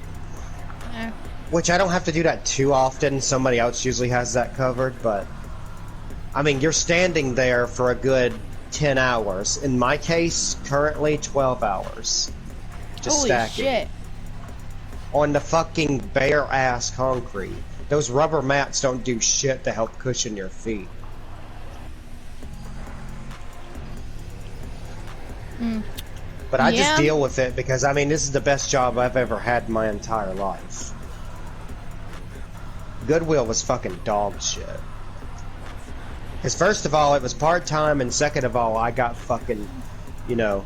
Oh. Which I don't have to do that too often. Somebody else usually has that covered, but... I mean, you're standing there for a good 10 hours. In my case, currently 12 hours. Just Holy stacking. shit. On the fucking bare-ass concrete. Those rubber mats don't do shit to help cushion your feet. But I just Yeah. deal with it because, I mean, this is the best job I've ever had in my entire life. Goodwill was fucking dog shit. Because first of all, it was part-time, and second of all, I got fucking, you know,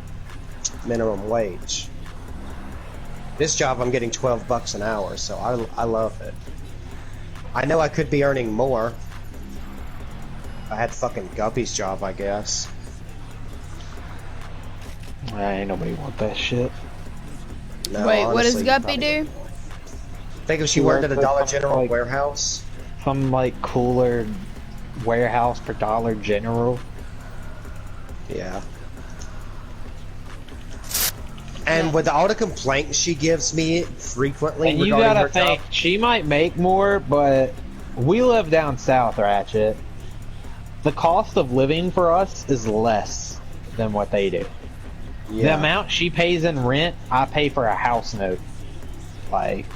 minimum wage. This job, I'm getting $12 an hour, so I love it. I know I could be earning more. I had fucking Guppy's job, I guess. Ain't nobody want that shit. No, Wait, what does honestly, Guppy probably do? not. I think if she She worked at works a at Dollar something General like- warehouse. Some like cooler warehouse for Dollar General. Yeah. And with all the complaints she gives me frequently And you regarding gotta her think, job, she might make more, but we live down south, Ratchet. The cost of living for us is less than what they do. The yeah, amount she pays in rent, I pay for a house note. Like,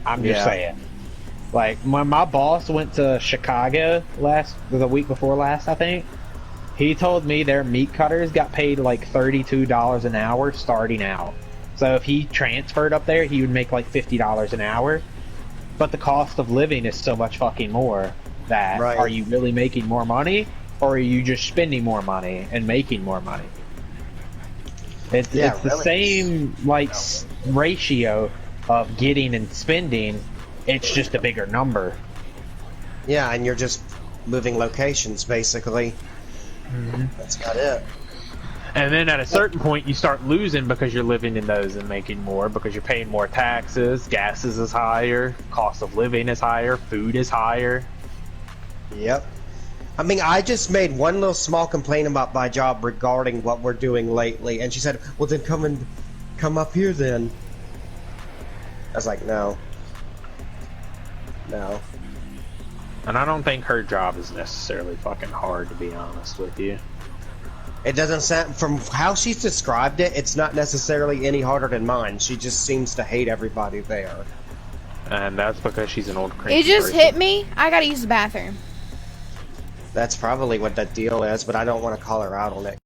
I'm just Yeah. saying. Like, when my boss went to Chicago the week before last, I think, he told me their meat cutters got paid like $32 an hour starting out. So if he transferred up there, he would make like $50 an hour. But the cost of living is so much fucking more that Right. are you really making more money, or are you just spending more money and making more money? It's Yeah, the really. same like ratio of getting and spending. It's just a bigger number. yeah, and you're just moving locations basically. That's about it. And then at a certain point, you start losing because you're living in those and making more because you're paying more taxes, gas is higher, cost of living is higher, food is higher. Yep. I mean, I just made one little small complaint about my job regarding what we're doing lately, and she said, "Well, then come up here then." I was like, "No, no." And I don't think her job is necessarily fucking hard, to be honest with you. It doesn't sound, from how she's described it, it's not necessarily any harder than mine. She just seems to hate everybody there. And that's because she's an old cranky It just person. hit me. I gotta use the bathroom. That's probably what that deal is, but I don't want to call her out on it.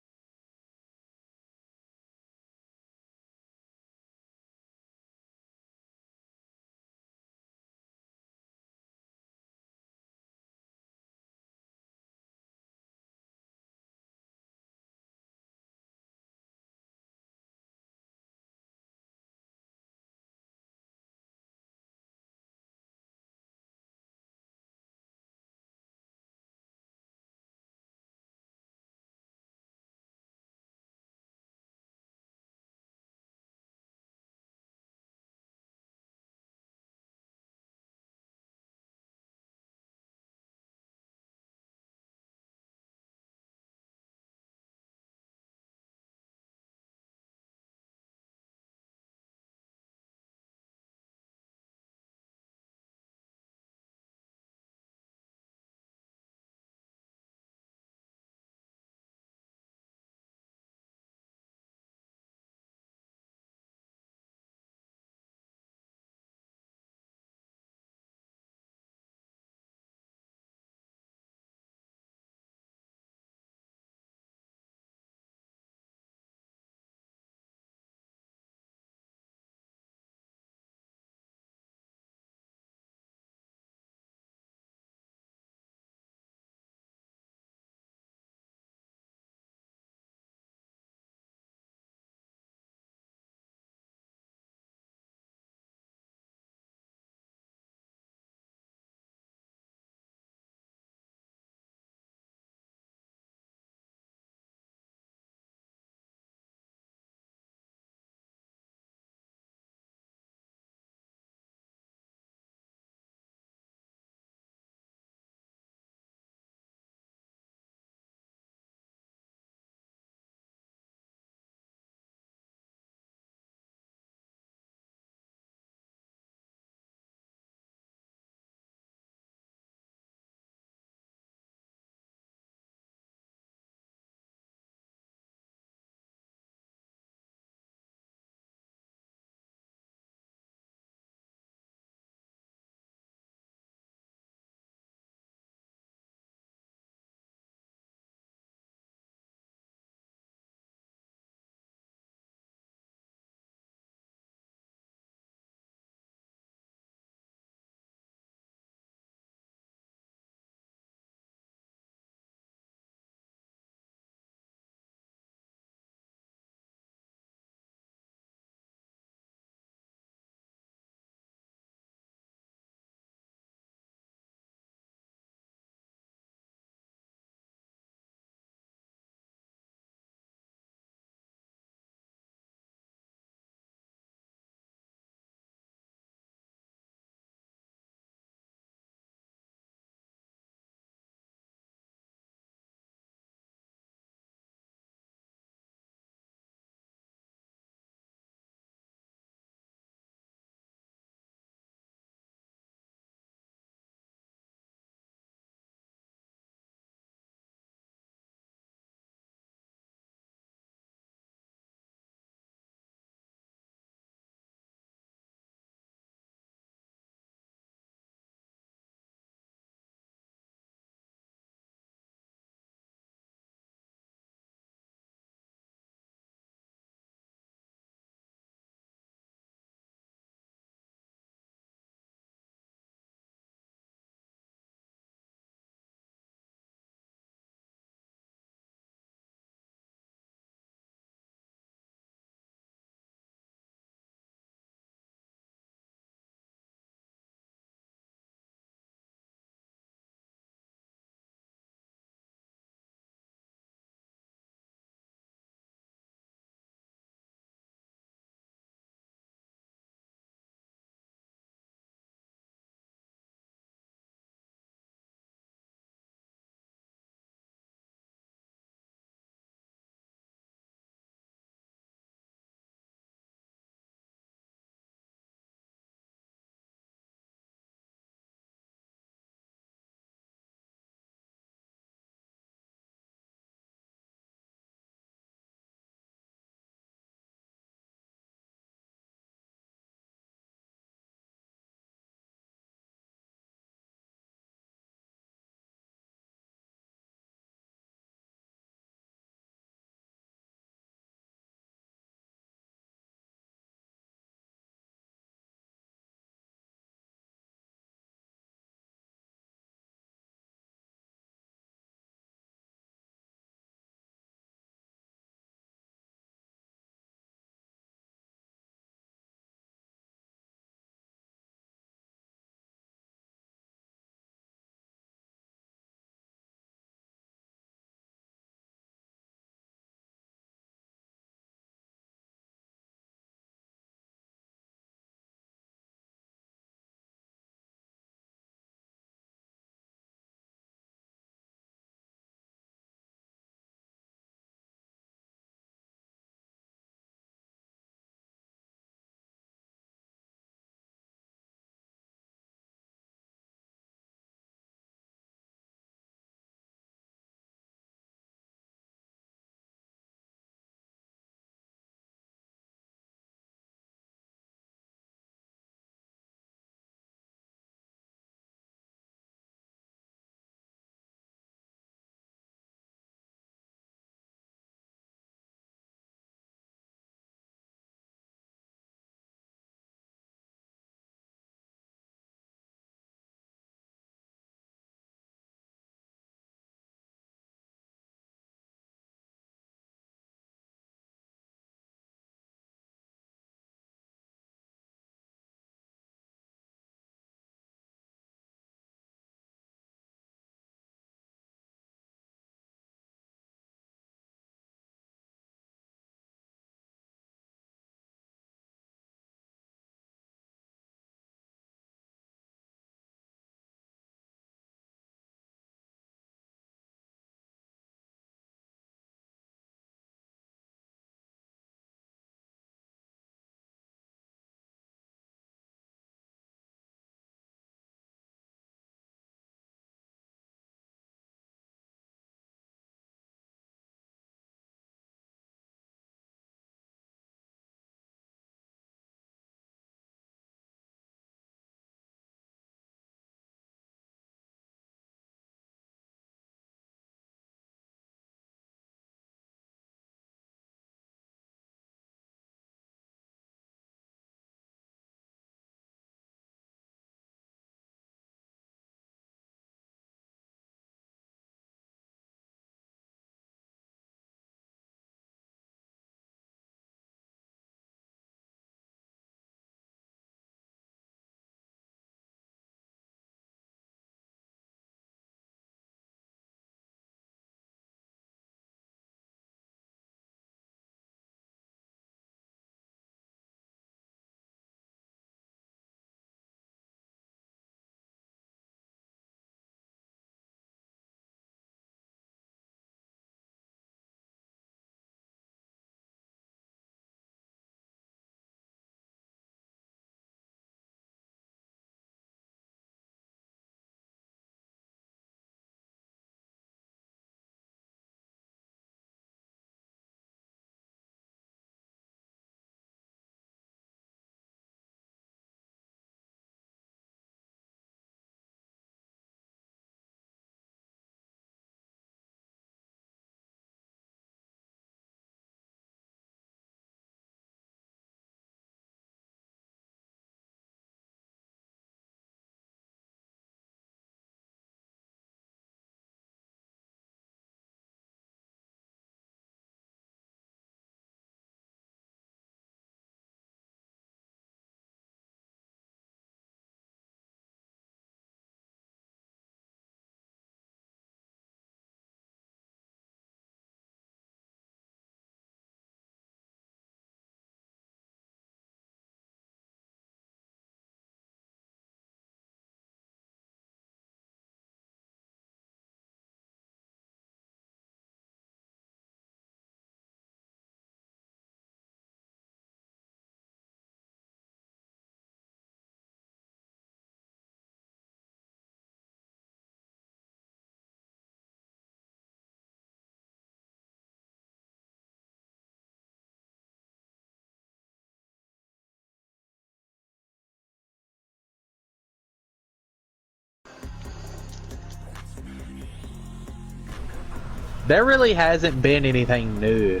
There really hasn't been anything new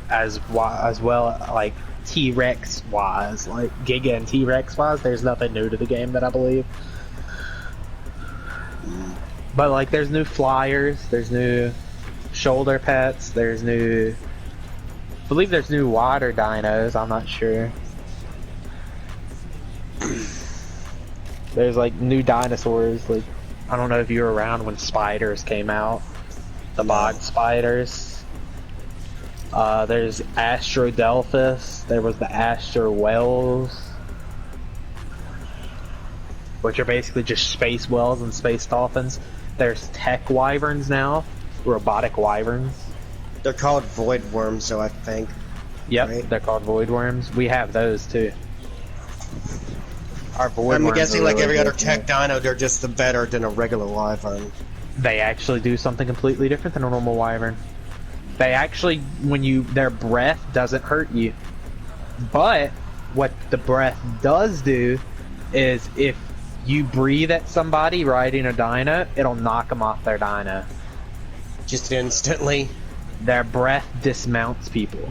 as well, like T-Rex wise, like Giga and T-Rex wise. There's nothing new to the game that I believe. But like, there's new flyers, there's new shoulder pets, there's new. I believe there's new water dinos. I'm not sure. There's like new dinosaurs. Like, I don't know if you were around when spiders came out. The bog spiders. There's Astrodelphus. There was the Astro whales, which are basically just space whales and space dolphins. There's tech wyverns now, robotic wyverns. They're called void worms, so I think. Yep, right? They're called void worms. We have those too. Our void I'm worms guessing are like really every good. other tech dino, they're just the better than a regular wyvern. They actually do something completely different than a normal wyvern. They actually, their breath doesn't hurt you. But what the breath does do is if you breathe at somebody riding a dino, it'll knock them off their dino. Just instantly. Their breath dismounts people.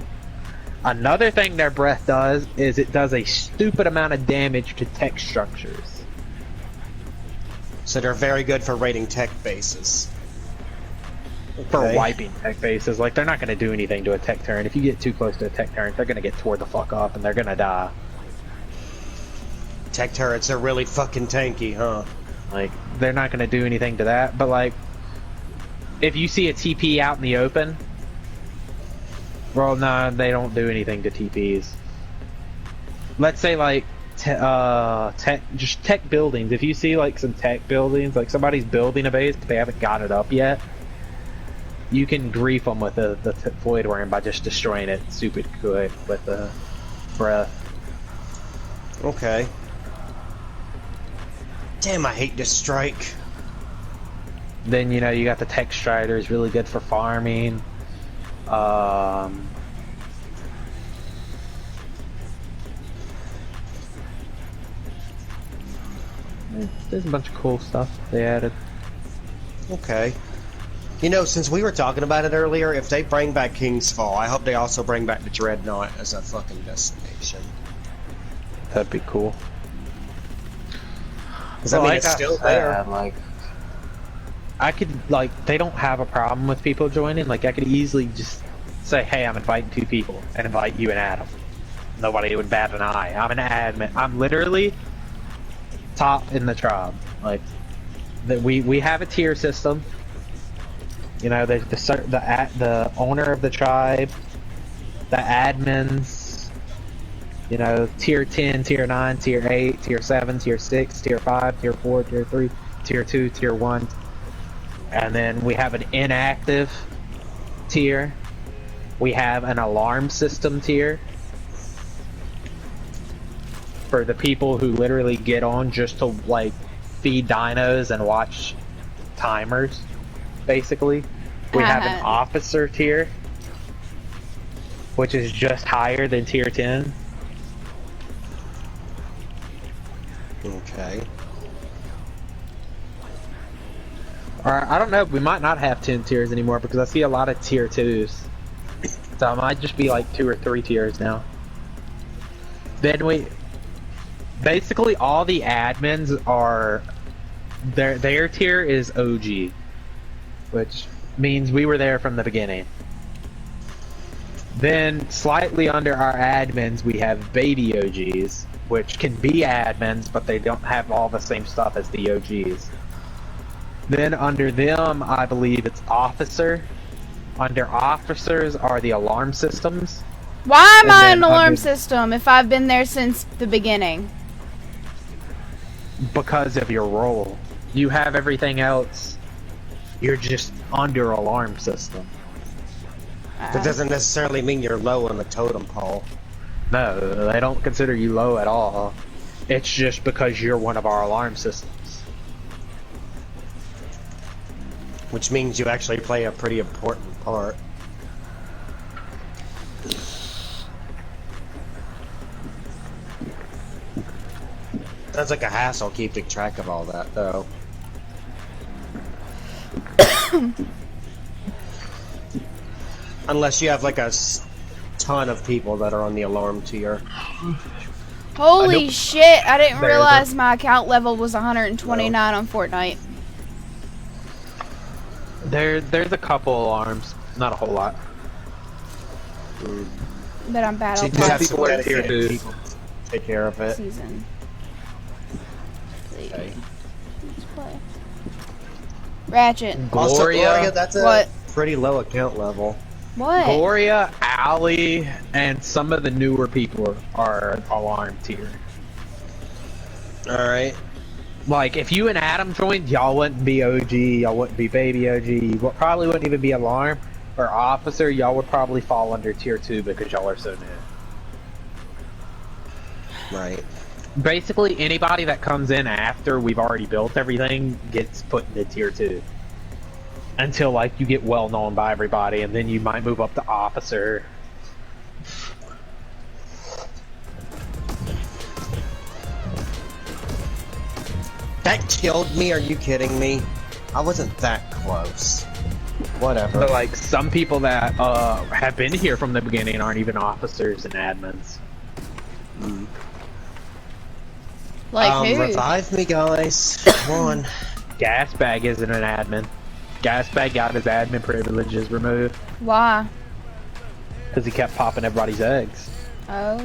Another thing their breath does is it does a stupid amount of damage to tech structures. So they're very good for raiding tech bases. For Okay. wiping tech bases. Like, they're not going to do anything to a tech turret. If you get too close to a tech turret, they're going to get tore the fuck up and they're going to die. Tech turrets are really fucking tanky, huh? Like, they're not going to do anything to that. But, like, if you see a TP out in the open, well, no, they don't do anything to TPs. Let's say, like, tech buildings. If you see, like, some tech buildings, like somebody's building a base, but they haven't got it up yet, you can grief them with the void worm by just destroying it stupid quick with the breath. Okay. Damn, I hate this strike. Then, you know, you got the tech striders, really good for farming. There's a bunch of cool stuff they added. Okay. You know, since we were talking about it earlier, if they bring back King's Fall, I hope they also bring back the Dreadnought as a fucking destination. That'd be cool. Because I mean, it's still there. Like, I could, like, they don't have a problem with people joining. Like, I could easily just say, hey, I'm inviting 2 people, and invite you and Adam. Nobody would bat an eye. I'm an admin. I'm literally top in the tribe. Like, we have a tier system. You know, the owner of the tribe, the admins, you know, tier 10, tier 9, tier 8, tier 7, tier 6, tier 5, tier 4, tier 3, tier 2, tier 1. And then we have an inactive tier. We have an alarm system tier for the people who literally get on just to, like, feed dinos and watch timers, basically. We have an officer tier, which is just higher than tier 10. Okay. Or, I don't know, we might not have 10 tiers anymore because I see a lot of tier 2s. So it might just be like 2 or 3 tiers now. Then basically all the admins are, their tier is OG, which means we were there from the beginning. Then slightly under our admins we have baby OGs, which can be admins, but they don't have all the same stuff as the OGs. Then under them, I believe it's officer. Under officers are the alarm systems. Why am And I an then alarm under- system if I've been there since the beginning? Because of your role. You have everything else. You're just under alarm system. That doesn't necessarily mean you're low on the totem pole. No, they don't consider you low at all. It's just because you're one of our alarm systems. Which means you actually play a pretty important part. Sounds like a hassle keeping track of all that, though. Unless you have like a ton of people that are on the alarm tier. Holy Nope. shit, I didn't There's realize my account level was 129 on Fortnite. There's a couple alarms, not a whole lot. But I'm battle So you just have pass some people at tier dedicated 2. people to take care of it. season. Let's see. Okay. Let's play. Ratchet. Also, Gloria, that's a What? pretty low account level. What? Gloria, Allie, and some of the newer people are alarm tier. Alright. Like, if you and Adam joined, y'all wouldn't be OG, y'all wouldn't be baby OG, you probably wouldn't even be alarm or officer, y'all would probably fall under tier 2 because y'all are so new. Right. Basically, anybody that comes in after we've already built everything gets put into tier 2. Until, like, you get well known by everybody, and then you might move up to officer. That killed me, are you kidding me? I wasn't that close. Whatever. But, like, some people that have been here from the beginning aren't even officers and admins. Like who? Revive me, guys. Come on. Gasbag isn't an admin. Gasbag got his admin privileges removed Why? because he kept popping everybody's eggs. Oh.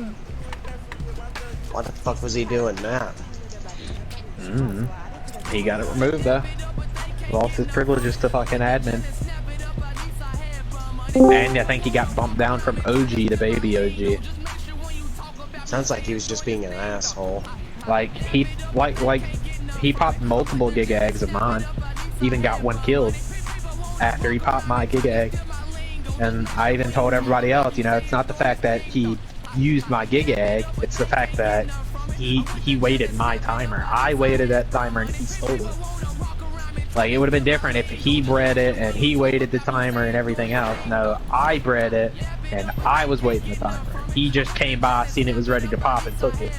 What the fuck was he doing now? He got it removed though. Lost his privileges to fucking admin. And I think he got bumped down from OG to baby OG. Sounds like he was just being an asshole. Like he he popped multiple gig eggs of mine. Even got one killed after he popped my gig egg. And I even told everybody else, you know, it's not the fact that he used my gig egg, it's the fact that he waited my timer. I waited that timer and he stole it. Like, it would have been different if he bred it and he waited the timer and everything else. No, I bred it and I was waiting the timer. He just came by, seen it was ready to pop, and took it.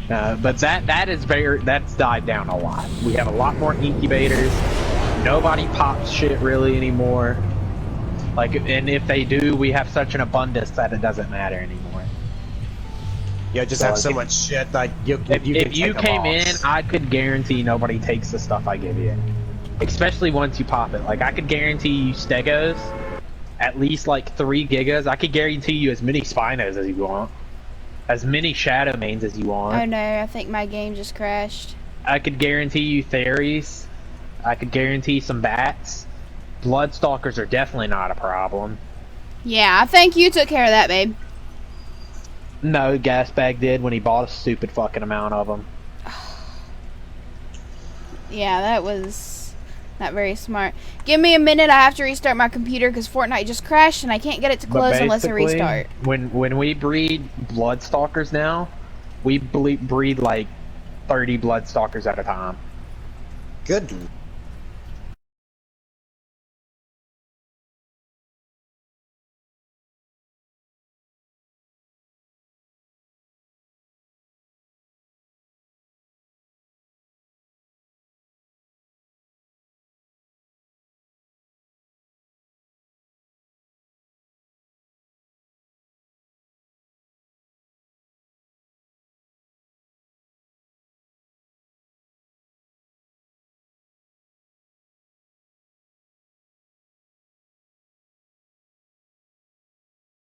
But that's died down a lot. We have a lot more incubators. Nobody pops shit really anymore. Like, and if they do, we have such an abundance that it doesn't matter anymore. You just So, have like, so much shit that If you came in, I could guarantee nobody takes the stuff I give you. Especially once you pop it. Like, I could guarantee you Stegos, at least like 3 gigas. I could guarantee you as many Spinos as you want. As many Shadow Mains as you want. Oh no, I think my game just crashed. I could guarantee you Theories. I could guarantee some Bats. Bloodstalkers are definitely not a problem. Yeah, I think you took care of that, babe. No, Gasbag did when he bought a stupid fucking amount of them. Yeah, that was not very smart. Give me a minute, I have to restart my computer because Fortnite just crashed and I can't get it to close unless I basically, restart. When we breed Bloodstalkers now, we breed like 30 Bloodstalkers at a time. Good